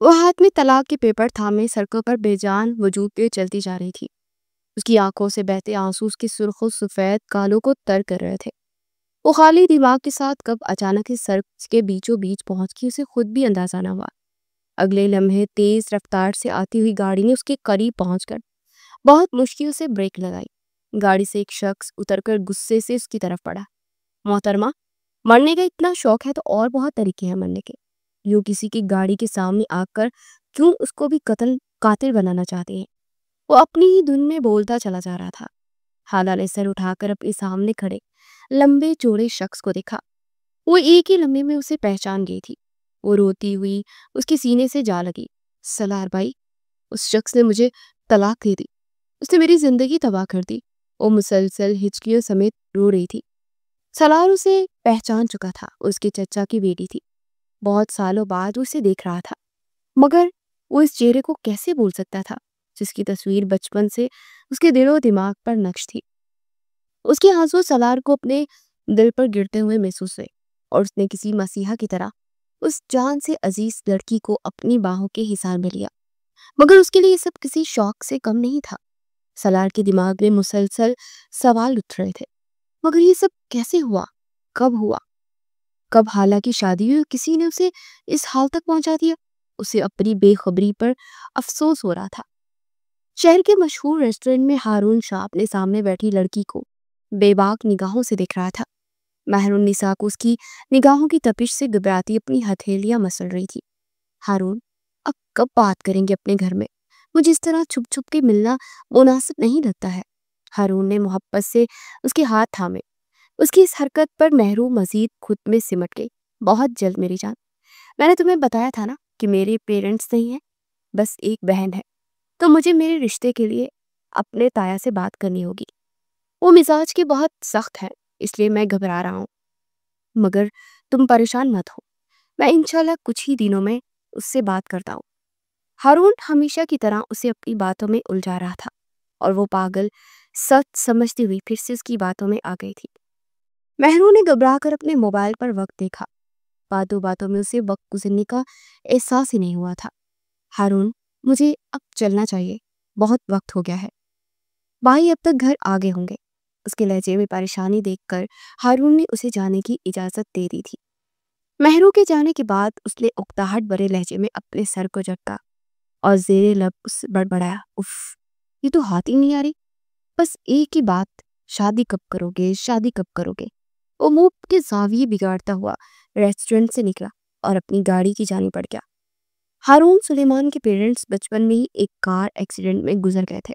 وہ ہاتھ میں طلاق کے پیپر تھامے سڑکوں پر بے جان وجود کے چلتی جا رہی تھی۔ اس کی آنکھوں سے بہتے آنسو اس کے سرخ و سفید گالوں کو تر کر رہے تھے۔ وہ خالی دماغ کے ساتھ کب اچانک اس سڑک کے بیچوں بیچ پہنچ گئی، اسے خود بھی اندازہ نہ ہوا۔ اگلے لمحے تیز رفتار سے آتی ہوئی گاڑی نے اس کے قریب پہنچ کر بہت مشکل سے بریک لگائی۔ گاڑی سے ایک شخص اتر کر غصے سے اس کی طرف پڑا۔ محترمہ، مرنے کا اتنا شوق ہے تو اور بہت طریقے ہیں مرنے کے۔ یوں کسی کی گاڑی کے سامنے آ کر کیوں اس کو بھی قاتل بنانا چاہتے ہیں؟ وہ اپنی ہی دھن میں بولتا چلا جا رہا تھا۔ حالہ نے سر اٹھا کر اپنے سامنے کھڑے لمبے چوڑے شخص کو دیکھا۔ وہ ایک ہی لمحے میں اسے پہچان گئی تھی۔ وہ روتی ہوئی اس کے سینے سے جا لگی۔ سالار بھائی، اس شخص نے مجھے طلاق دے دی، اس نے میری زندگی تباہ کر دی۔ وہ مسلسل ہچکیوں سمیت رو رہی تھی۔ سالار اسے پہچان چکا تھا، اس کے چچا کی بیٹی تھی۔ بہت سالوں بعد اسے دیکھ رہا تھا، مگر وہ اس چہرے کو کیسے بھول سکتا تھا جس کی تصویر بچپن سے اس کے دل و دماغ پر نقش تھی۔ اس کے آنسو سالار کو اپنے دل پر گرتے ہوئے محسوس ہوئے، اور اس نے کسی مسیحا کی طرح اس جان سے عزیز لڑکی کو اپنی باہوں کے حصار میں لیا۔ مگر اس کے لیے یہ سب کسی شوق سے کم نہیں تھا۔ سالار کے دماغ میں مسلسل سوال اٹھ رہے تھے، مگر یہ سب کیسے ہوا؟ کب ہوا؟ کب حالہ کی شادی ہوئی؟ کسی نے اسے اس حال تک پہنچا دیا؟ اسے اپنی بے خبری پر افسوس ہو رہا تھا۔ شہر کے مشہور ریسٹورنٹ میں ہارون شاہ اپنے سامنے بیٹھی لڑکی کو بے باک نگاہوں سے دیکھ رہا تھا۔ مہر النساء کو اس کی نگاہوں کی تپش سے گھبراتی اپنی ہتھیلیاں مسل رہی تھی۔ ہارون، اب کب بات کریں گے اپنے گھر میں؟ مجھے اس طرح چھپ چھپ کے ملنا مناسب نہیں لگتا ہے۔ ہارون نے محبت سے اس کے ہاتھ تھامے۔ اس کی اس حرکت پر مہرو مزید خود میں سمٹ گئی۔ بہت جلد میری جان، میں نے تمہیں بتایا تھا نا کہ میرے پیرنٹس نہیں ہیں، بس ایک بہن ہے، تو مجھے میرے رشتے کے لیے اپنے تایا سے بات کرنی ہوگی۔ وہ مزاج کے بہت سخت ہے، اس لیے میں گھبرا رہا ہوں، مگر تم پریشان مت ہو، میں انشاءاللہ کچھ ہی دنوں میں اس سے بات کرتا ہوں۔ ہارون ہمیشہ کی طرح اسے اپنی باتوں میں الجھا رہا تھا، اور وہ پاگل سچ سمجھتی ہوئی پھر سے اس کی باتوں میں آ گئی تھی۔ مہرو نے گھبرا کر اپنے موبائل پر وقت دیکھا۔ باتوں باتوں میں اسے وقت گزرنے کا احساس ہی نہیں ہوا تھا۔ ہارون، مجھے اب چلنا چاہیے، بہت وقت ہو گیا ہے۔ بھائی اب تک گھر آگے ہوں گے۔ اس کے لہجے میں پریشانی دیکھ کر ہارون نے اسے جانے کی اجازت دے دی تھی۔ مہرو کے جانے کے بعد اس نے اکتاہٹ بھرے لہجے میں اپنے سر کو جھٹکا اور زیر لب اس سے بڑبڑایا، اف، یہ تو ہاتھ ہی نہیں آ رہی، بس ایک ہی بات، شادی کب کرو گے، شادی کب کرو گے؟ وہ منہ کے زاویے بگاڑتا ہوا ریسٹورنٹ سے نکلا اور اپنی گاڑی کی جانب بڑھ گیا۔ ہارون سلیمان کے پیرنٹس بچپن میں ہی ایک کار ایکسیڈنٹ میں گزر گئے تھے۔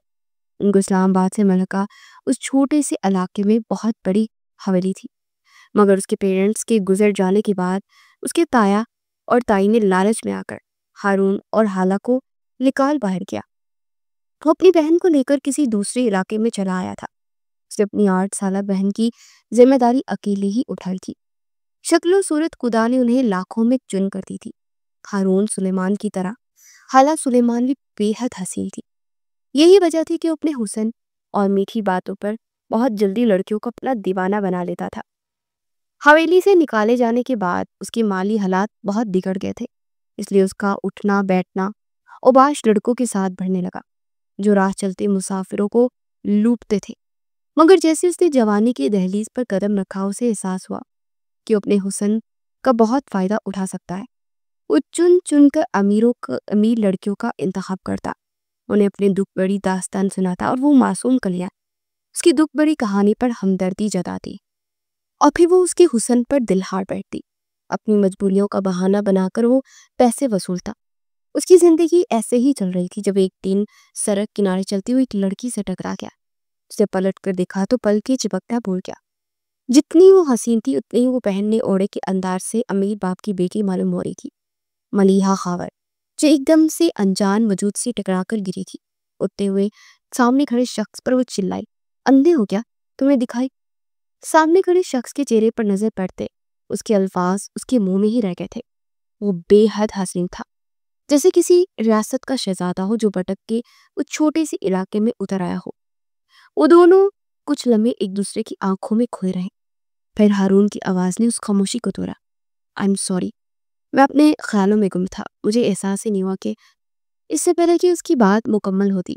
ان کو اسلام آباد سے ملکہ اس چھوٹے سے علاقے میں بہت بڑی حویلی تھی، مگر اس کے پیرنٹس کے گزر جانے کے بعد اس کے تایا اور تائی نے لالچ میں آ کر ہارون اور حالہ کو نکال باہر کیا۔ وہ اپنی بہن کو لے کر کسی دوسرے علاقے میں چلا آیا تھا۔ اس نے اپنی 8 سالہ بہن کی ذمہ داری اکیلے ہی اٹھائی تھی۔ شکل و صورت خدا نے انہیں لاکھوں میں چن کر دی تھی۔ ہارون سلیمان کی طرح حالہ سلیمان بھی بے حد حسین تھی۔ یہی وجہ تھی کہ وہ اپنے حسن اور میٹھی باتوں پر بہت جلدی لڑکیوں کو اپنا دیوانہ بنا لیتا تھا۔ حویلی سے نکالے جانے کے بعد اس کے مالی حالات بہت بگڑ گئے تھے، اس لیے اس کا اٹھنا بیٹھنا اوباش لڑکوں کے ساتھ بڑھنے لگا جو راہ چلتے مسافروں کو لوٹتے تھے۔ مگر جیسے اس نے جوانی کی دہلیز پر قدم رکھا، اسے احساس ہوا کہ اپنے حسن کا بہت فائدہ اٹھا سکتا ہے۔ وہ چن چن کر امیر لڑکیوں کا انتخاب کرتا، انہیں اپنے دکھ بڑی داستان سناتا اور وہ معصوم کلیاں اس کی دکھ بڑی کہانی پر ہمدردی جتاتی، اور پھر وہ اس کے حسن پر دل ہار بیٹھتی۔ اپنی مجبوریوں کا بہانہ بنا کر وہ پیسے وصولتا۔ اس کی زندگی ایسے ہی چل رہی تھی جب ایک دن سڑک کنارے چلتی ہوئی ایک لڑکی سے ٹکرا گیا۔ اسے پلٹ کر دیکھا تو پل کے چپکتا بھول گیا۔ جتنی وہ حسین تھی اتنی ہی وہ پہننے اوڑھے کے انداز سے امیر باپ کی بیٹی معلوم ہو رہی تھی، ملیحہ خاور، جو ایک دم سے انجان وجود سے ٹکرا کر گری تھی۔ اٹھتے ہوئے سامنے کھڑے شخص پر وہ چلائی، اندھے ہو گیا، تمہیں دکھائی؟ سامنے کھڑے شخص کے چہرے پر نظر پڑتے اس کے الفاظ اس کے منہ میں ہی رہ گئے تھے۔ وہ بے حد حسین تھا، جیسے کسی ریاست کا شہزادہ ہو جو بھٹک کے اس چھوٹے سے علاقے میں اتر آیا ہو۔ وہ دونوں کچھ لمحے ایک دوسرے کی آنکھوں میں کھوئے رہے، پھر ہارون کی آواز نے اس خاموشی کو توڑا، آئی ایم سوری، میں اپنے خیالوں میں گم تھا. مجھے احساس ہی نہیں ہوا کہ اس سے پہلے کہ اس کی بات مکمل ہوتی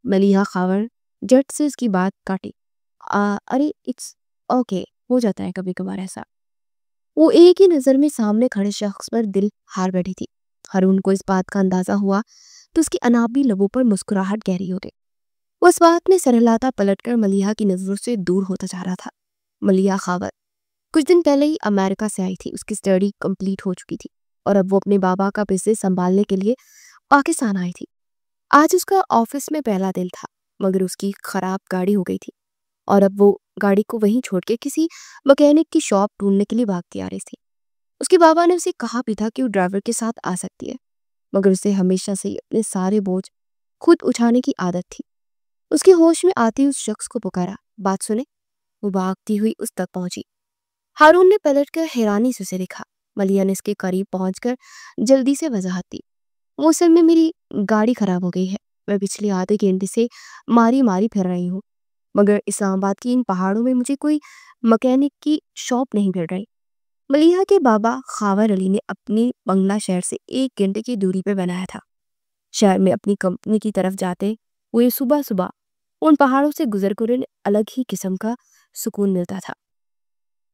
ملیحہ خاور جٹ سے اس کی بات کاٹی. ارے اٹس اوکے، ہو جاتا ہے کبھی کبھار ایسا. وہ ایک ہی نظر میں سامنے کھڑے شخص پر دل ہار بیٹھی تھی. ہارون کو اس بات کا اندازہ ہوا تو اس کی انابی لبوں پر مسکراہٹ گہری ہو گئی. وہ اس بات میں سرہلاتا پلٹ کر ملیحہ کی نظروں سے دور ہوتا جا رہا تھا. ملیحہ خاور کچھ دن پہلے ہی امریکہ سے آئی تھی. اس کی اسٹڈی کمپلیٹ ہو چکی تھی اور اب وہ اپنے بابا کا بزنس سنبھالنے کے لیے پاکستان آئی تھی. آج اس کا آفس میں پہلا دن تھا مگر اس کی خراب گاڑی ہو گئی تھی اور اب وہ گاڑی کو وہیں چھوڑ کے کسی مکینک کی شاپ ڈھونڈنے کے لیے بھاگتی آ رہی تھی. اس کے بابا نے اسے کہا بھی تھا کہ وہ ڈرائیور کے ساتھ آ سکتی ہے مگر اسے ہمیشہ سے اپنے سارے بوجھ خود اٹھانے کی عادت تھی. اس کے ہوش میں آتے اس شخص کو پکارا. بات سنے. وہ بھاگتی ہوئی اس تک پہنچی. ہارون نے پلٹ کر حیرانی سے اسے دیکھا. ملیحہ نے اس کے قریب پہنچ کر جلدی سے وضاحت دی. وہ اصل میں میری گاڑی خراب ہو گئی ہے. میں پچھلے آدھے گھنٹے سے ماری پھر رہی ہوں مگر اسلام آباد کی ان پہاڑوں میں مجھے کوئی مکینک کی شاپ نہیں مل رہی. ملیحہ کے بابا خاور علی نے اپنی بنگلہ شہر سے 1 گھنٹے کی دوری پہ بنایا تھا. شہر میں اپنی کمپنی کی طرف جاتے ہوئے صبح صبح ان پہاڑوں سے گزر کر انہیں الگ ہی قسم کا سکون ملتا تھا.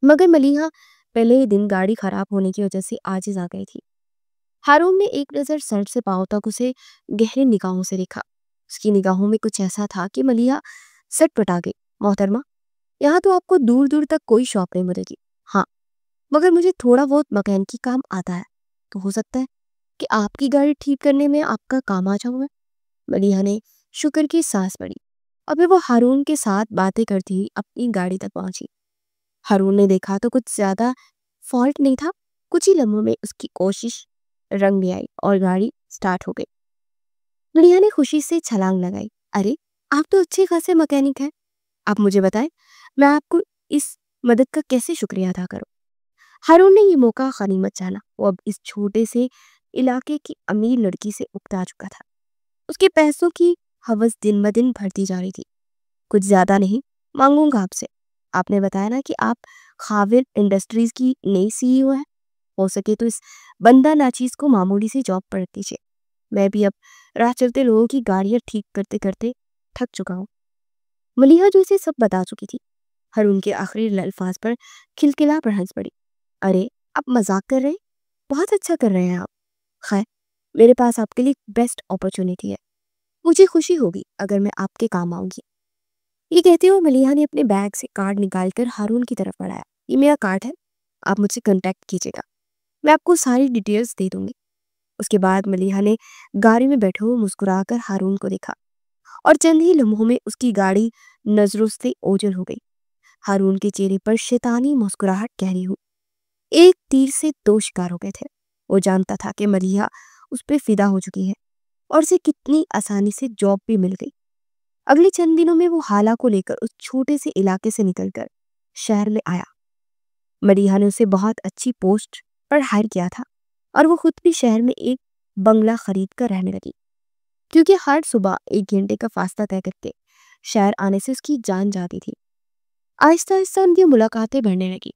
مگر ملیحہ پہلے ہی دن گاڑی خراب ہونے کی وجہ سے عاجز آ گئی تھی. ہارون نے ایک نظر سر سے پاؤں تک اسے گہرے نگاہوں سے دیکھا. اس کی نگاہوں میں کچھ ایسا تھا کہ ملیحہ سٹ پٹا گئی. محترمہ، یہاں تو آپ کو دور دور تک کوئی شاپ نہیں ملے گی. ہاں مگر مجھے تھوڑا بہت مکینکی کام آتا ہے تو ہو سکتا ہے کہ آپ کی گاڑی ٹھیک کرنے میں آپ کا کام آ جاؤں میں. ملیحہ نے شکر کی سانس پڑی اور پھر وہ ہارون کے ساتھ باتیں کرتی ہوئی اپنی گاڑی تک پہنچی. ہارون نے دیکھا تو کچھ زیادہ فالٹ نہیں تھا. کچھ ہی لمحوں میں اس کی کوشش رنگ لے آئی اور گاڑی سٹارٹ ہو گئی. ملیحہ نے خوشی سے چھلانگ لگائی. ارے آپ تو اچھے خاصے مکینک ہیں. آپ مجھے بتائیں میں آپ کو اس مدد کا کیسے شکریہ ادا کروں. ہارون نے یہ موقع غنیمت جانا. وہ اب اس چھوٹے سے علاقے کی امیر لڑکی سے اکتا چکا تھا. اس کے پیسوں کی ہوس دن بدن بڑھتی جا رہی تھی. کچھ زیادہ نہیں مانگوں گا آپ سے. آپ نے بتایا نا کہ آپ خاور انڈسٹریز کی نئی CEO ہیں. ہو سکے تو اس بندہ ناچیز کو معمولی سی جاب پر رکھ دیجیے. میں بھی اب راہ چلتے لوگوں کی گاڑیاں ٹھیک کرتے کرتے تھک چکا ہوں. ملیحہ جو اسے سب بتا چکی تھی ہارون کے آخری الفاظ پر کھلکھلا پر ہنس پڑی. ارے آپ مذاق کر رہے ہیں؟ بہت اچھا کر رہے ہیں آپ. خیر میرے پاس آپ کے لیے بیسٹ اپرچونٹی ہے. مجھے خوشی ہوگی اگر میں آپ کے کام آؤں گی. یہ کہتے ہوئے ملیحہ نے اپنے بیگ سے کارڈ نکال کر ہارون کی طرف بڑھایا. یہ میرا کارڈ ہے، آپ مجھ سے کنٹیکٹ کیجیے گا. میں آپ کو ساری ڈیٹیلز دے دوں گی. اس کے بعد ملیحہ نے گاڑی میں بیٹھے ہوئے مسکرا کر ہارون کو دیکھا اور چند ہی لمحوں میں اس کی گاڑی نظروں سے اوجھل ہو گئی. ہارون کے چہرے پر شیطانی مسکراہٹ گہری ہوئی. ایک تیر سے 2 شکار ہو گئے تھے. وہ جانتا تھا کہ ملیحہ اس پہ فدا ہو چکی ہے اور اسے کتنی آسانی سے جاب بھی مل گئی. اگلے چند دنوں میں وہ حالہ کو لے کر اس چھوٹے سے علاقے سے نکل کر شہر میں آیا. ملیحہ نے اسے بہت اچھی پوسٹ پر ہائر کیا تھا اور وہ خود بھی شہر میں ایک بنگلہ خرید کر رہنے لگی کیونکہ ہر صبح 1 گھنٹے کا فاصلہ طے کر کے شہر آنے سے اس کی جان جاتی تھی. آہستہ آہستہ ان کی ملاقاتیں بڑھنے لگی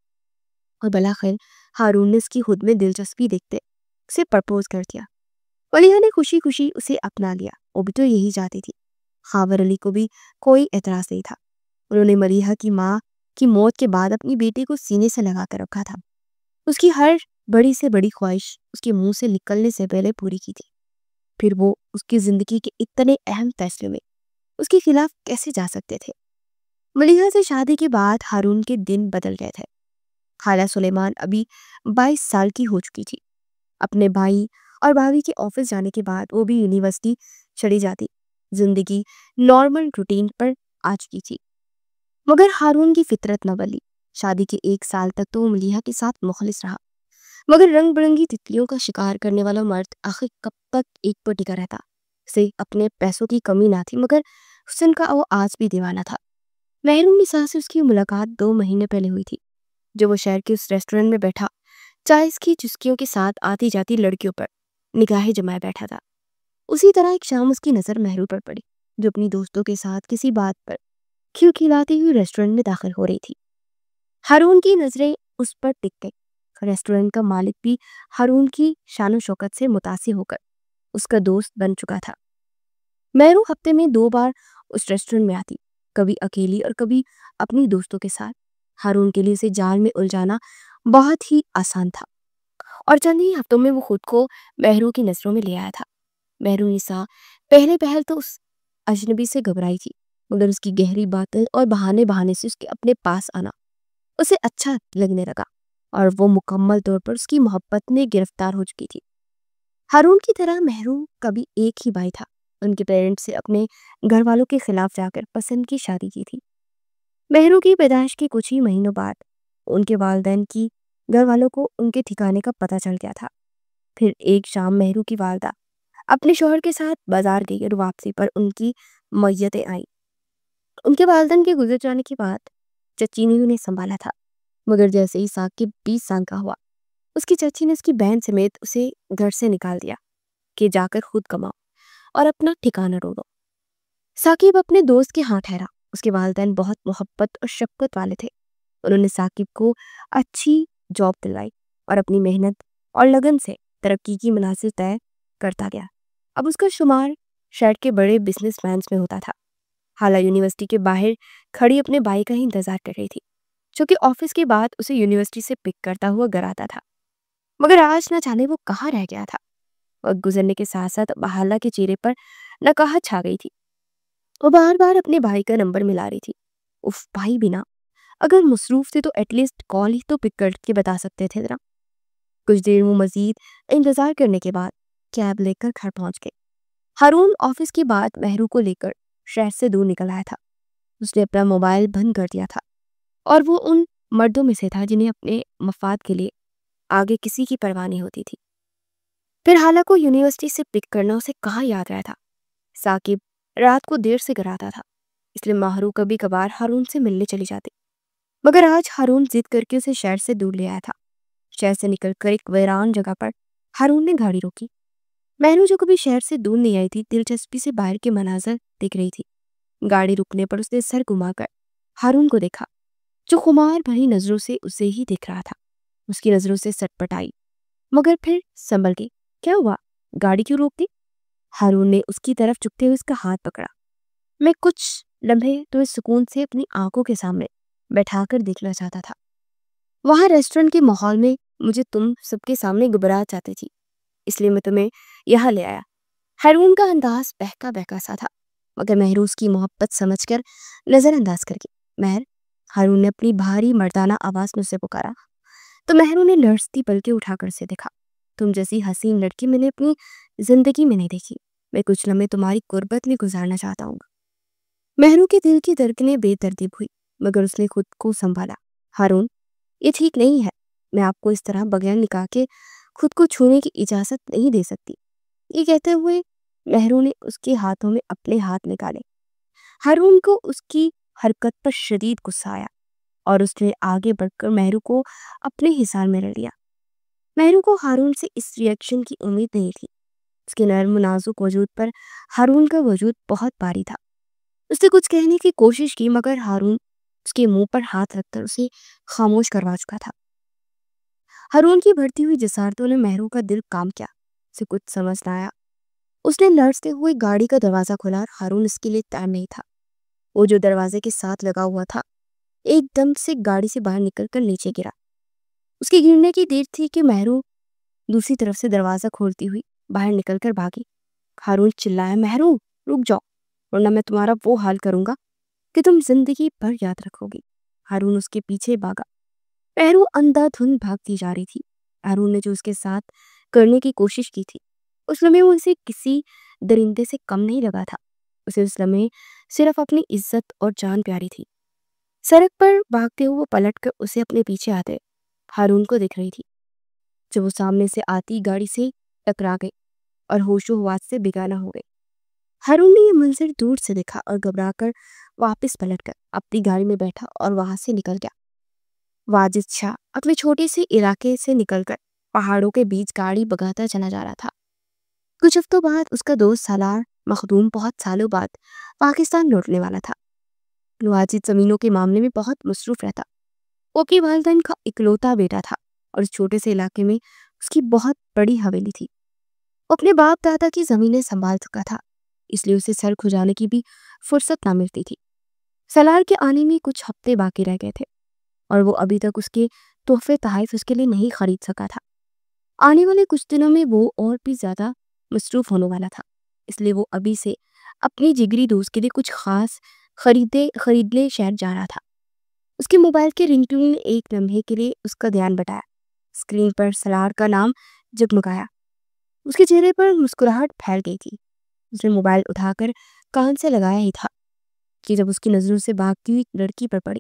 اور بلاخر ہارون نے اس کی خود میں دلچسپی دیکھتے اسے پرپوز کر دیا. ملیحہ نے خوشی خوشی اسے اپنا لیا. وہ بھی تو یہی چاہتی تھی. خاور علی کو بھی کوئی اعتراض نہیں تھا. انہوں نے ملیحہ کی ماں کی موت کے بعد اپنی بیٹی کو سینے سے لگا کر رکھا تھا. اس کی ہر بڑی سے بڑی خواہش اس کے منہ سے نکلنے سے پہلے پوری کی تھی. پھر وہ اس کی زندگی کے اتنے اہم فیصلے میں اس کے خلاف کیسے جا سکتے تھے. ملیحہ سے شادی کے بعد ہارون کے دن بدل گئے تھے. خالہ سلیمان ابھی 22 سال کی ہو چکی تھی. اپنے بھائی اور بھابھی کے آفس جانے کے بعد وہ بھی یونیورسٹی چلی جاتی. زندگی نارمل روٹین پر آ چکی تھی. مگر ہارون کی فطرت نہ بدلی. شادی کے 1 سال تک تو وہ ملیحہ کے ساتھ مخلص رہا مگر رنگ برنگی تتلیوں کا شکار کرنے والا مرد آخر کب تک ایک پر ٹکا رہتا. اسے اپنے پیسوں کی کمی نہ تھی مگر حسن کا وہ آج بھی دیوانہ تھا. محروم نساء سے اس کی ملاقات 2 مہینے پہلے ہوئی تھی جو وہ شہر کے اس ریسٹورنٹ میں بیٹھا چائے کی چسکیوں کے ساتھ آتی جاتی لڑکیوں پر نگاہیں جمائے بیٹھا تھا. اسی طرح ایک شام اس کی نظر محرو پر پڑی جو اپنی دوستوں کے ساتھ کسی بات پر کھلکھلاتی ہوئی ریسٹورنٹ میں داخل ہو رہی تھی. ہارون کی نظریں اس پر ٹک گئی. ریسٹورنٹ کا مالک بھی ہارون کی شان و شوکت سے متاثر ہو کر اس کا دوست بن چکا تھا۔ مہرو ہفتے میں 2 بار اس ریسٹورنٹ میں آتی، کبھی اکیلی اور کبھی اپنی دوستوں کے ساتھ۔ ہارون کے لیے اسے جال میں الجھانا بہت ہی آسان تھا، اور چند ہی ہفتوں میں وہ خود کو مہرو کی نظروں میں لے آیا تھا۔ مہرو نساء پہلے پہل تو اس اجنبی سے گھبرائی تھی، مگر اس کی گہری باتیں اور بہانے سے اس کے اپنے پاس آنا اسے اچھا لگنے لگا، اور وہ مکمل طور پر اس کی محبت میں گرفتار ہو چکی تھی۔ ہارون کی طرح مہرو کا بھی ایک ہی بھائی تھا۔ ان کے پیرنٹس سے اپنے گھر والوں کے خلاف جا کر پسند کی شادی کی تھی۔ مہرو کی پیدائش کے کچھ ہی مہینوں بعد ان کے والدین کی گھر والوں کو ان کے ٹھکانے کا پتہ چل گیا تھا۔ پھر ایک شام مہرو کی والدہ اپنے شوہر کے ساتھ بازار گئی اور واپسی پر ان کی میتیں آئیں۔ ان کے والدین کے گزر جانے کے بعد چچی نے انہیں سنبھالا تھا، مگر جیسے ہی ثاقب 20 سال کا ہوا، اس کی چچی نے اس کی بہن سمیت اسے گھر سے نکال دیا کہ جا کر خود کماؤ اور اپنا ٹھکانہ ڈھونڈو۔ ثاقب اپنے دوست کے ہاں ٹھہرا۔ اس کے والدین بہت محبت اور شفقت والے تھے۔ انہوں نے ثاقب کو اچھی جاب دلوائی اور اپنی محنت اور لگن سے ترقی کی منازل طے کرتا گیا۔ اب اس کا شمار شہر کے بڑے بزنس مینز میں ہوتا تھا۔ حالہ یونیورسٹی کے باہر کھڑی اپنے بھائی کا ہی انتظار کر رہی تھی، جو کہ آفس کے بعد اسے یونیورسٹی سے پک کرتا ہوا گھر آتا تھا۔ مگر آج نہ جانے وہ کہاں رہ گیا تھا۔ وقت گزرنے کے ساتھ ساتھ حالہ کے چہرے پر نکاہت چھا گئی تھی۔ وہ بار بار اپنے بھائی کا نمبر ملا رہی تھی۔ اف بھائی بھی نا، اگر مصروف تھے تو ایٹ لیسٹ کال ہی تو پک کر کے بتا سکتے تھے ذرا۔ کچھ دیر وہ مزید انتظار کرنے کے بعد کیب لے کر گھر پہنچ گئے۔ ہارون آفس کے بعد مہرو کو لے کر شہر سے دور نکل آیا تھا۔ اس نے اپنا موبائل بند کر دیا تھا، اور وہ ان مردوں میں سے تھا جنہیں اپنے مفاد کے لیے آگے کسی کی پرواہ نہیں ہوتی تھی۔ پھر حالہ کو یونیورسٹی سے پک کرنا اسے کہاں یاد رہا تھا۔ ثاقب رات کو دیر سے گھر آتا تھا، اس لیے مہرو کبھی کبھار ہارون سے ملنے چلی جاتی، مگر آج ہارون ضد کر کے اسے شہر سے دور لے آیا تھا۔ شہر سے نکل کر ایک ویران جگہ پر ہارون نے گاڑی روکی۔ مہرو جو کبھی شہر سے دور نہیں آئی تھی، دلچسپی سے باہر کے مناظر دیکھ رہی تھی۔ گاڑی رکنے پر اس نے سر گھما کر ہارون کو دیکھا، جو خمار بھری نظروں سے اسے ہی دیکھ رہا تھا۔ اس کی نظروں سے سٹ پٹائی، مگر پھر سنبھل گئی۔ کیا ہوا؟ گاڑی کیوں روک دی؟ ہارون نے اس کی طرف جھکتے ہوئے اس کا ہاتھ پکڑا۔ میں کچھ لمحے تمہیں سکون سے اپنی آنکھوں کے سامنے بیٹھا کر دیکھنا چاہتا تھا۔ وہاں ریسٹورنٹ کے ماحول میں مجھے تم سب کے سامنے گھبراہٹ چاہتی تھی، اس لیے میں تمہیں یہاں لے آیا۔ ہارون کا انداز بہکا بہکا سا تھا، مگر مہرو اس کی محبت سمجھ کر نظر انداز کر گئی۔ مہر، ہارون نے اپنی بھاری مردانہ آواز میں اسے پکارا، تو مہرو نے لرزتی پلکیں اٹھا کر اسے دیکھا۔ تم جیسی حسین لڑکی میں نے اپنی زندگی میں نہیں دیکھی۔ میں کچھ لمحے تمہاری قربت میں گزارنا چاہتا ہوں۔ مہرو کے دل کی دھڑکنیں بے ترتیب ہوئی، مگر اس نے خود کو سنبھالا۔ ہارون، یہ ٹھیک نہیں ہے۔ میں آپ کو اس طرح بغیر نکاح کے خود کو چھونے کی اجازت نہیں دے سکتی۔ یہ کہتے ہوئے مہرو نے اس کے ہاتھوں میں اپنے ہاتھ نکالے۔ ہارون کو اس کی حرکت پر شدید غصہ آیا، اور اس نے آگے بڑھ کر مہرو کو اپنے حصار میں لے لیا۔ مہرو کو ہارون سے اس ریئیکشن کی امید نہیں تھی۔ اس کے نرم و نازک وجود پر ہارون کا وجود بہت بھاری تھا۔ اس نے کچھ کہنے کی کوشش کی، مگر ہارون اس کے منہ پر ہاتھ رکھ کر اسے خاموش کروا چکا تھا۔ ہارون کی بڑھتی ہوئی جسارتوں نے مہرو کا دل کام کیا۔ اسے کچھ سمجھ نہ آیا۔ اس نے لرزتے ہوئے گاڑی کا دروازہ کھولا، اور ہارون اس کے لیے تیار نہیں تھا۔ وہ جو دروازے کے ساتھ لگا ہوا تھا ایک دم سے گاڑی سے باہر نکل کر نیچے گرا۔ اس کے گرنے کی دیر تھی کہ مہرو دوسری طرف سے دروازہ کھولتی ہوئی باہر نکل کر بھاگی۔ ہارون چلایا، مہرو رک جاؤ، ورنہ میں تمہارا وہ حال کروں گا کہ تم زندگی بھر یاد رکھو گی۔ ہارون اس کے پیچھے بھاگا۔ مہرو اندھا دھند بھاگتی جا رہی تھی۔ ہارون نے جو اس کے ساتھ کرنے کی کوشش کی تھی، اس لمحے وہ اسے کسی درندے سے کم نہیں لگا تھا۔ اسے اس لمحے صرف اپنی عزت اور جان پیاری تھی۔ سڑک پر بھاگتے ہوئے وہ پلٹ کر اسے اپنے پیچھے آتے ہارون کو دیکھ رہی تھی، جو وہ سامنے سے آتی گاڑی سے ٹکرا گئی اور ہوش و حواس سے بیگانہ ہو گئی۔ ہارون نے یہ منظر دور سے دیکھا اور گھبرا کر واپس پلٹ کر اپنی گاڑی میں بیٹھا اور وہاں سے نکل گیا۔ واجد شاہ اپنے چھوٹے سے علاقے سے نکل کر پہاڑوں کے بیچ گاڑی بگاتا چلا جا رہا تھا۔ کچھ ہفتوں بعد اس کا دوست سالار مخدوم بہت سالوں بعد پاکستان لوٹنے والا تھا۔ واجد زمینوں کے معاملے میں بہت مصروف رہتا۔ وہ اپنی والدین کا اکلوتا بیٹا تھا اور اس چھوٹے سے علاقے میں اس کی بہت بڑی حویلی تھی۔ وہ اپنے باپ دادا کی زمینیں سنبھال چکا تھا، اس لیے اسے سر کھجانے کی بھی فرصت نہ ملتی تھی۔ سالار کے آنے میں کچھ ہفتے باقی رہ گئے تھے اور وہ ابھی تک اس کے تحفے تحائف اس کے لیے نہیں خرید سکا تھا۔ آنے والے کچھ دنوں میں وہ اور بھی زیادہ مصروف ہونے والا تھا، اس لیے وہ ابھی سے اپنی جگری دوست کے لیے کچھ خاص خریدنے شہر جا رہا تھا۔ اس کے موبائل کے رنگ ٹون نے ایک لمحے کے لیے اس کا دھیان بٹایا۔ اسکرین پر سالار کا نام جگمگایا۔ اس کے چہرے پر مسکراہٹ پھیل گئی تھی۔ اس نے موبائل اٹھا کر کان سے لگایا ہی تھا کہ جب اس کی نظروں سے بھاگتی ہوئی لڑکی پر پڑی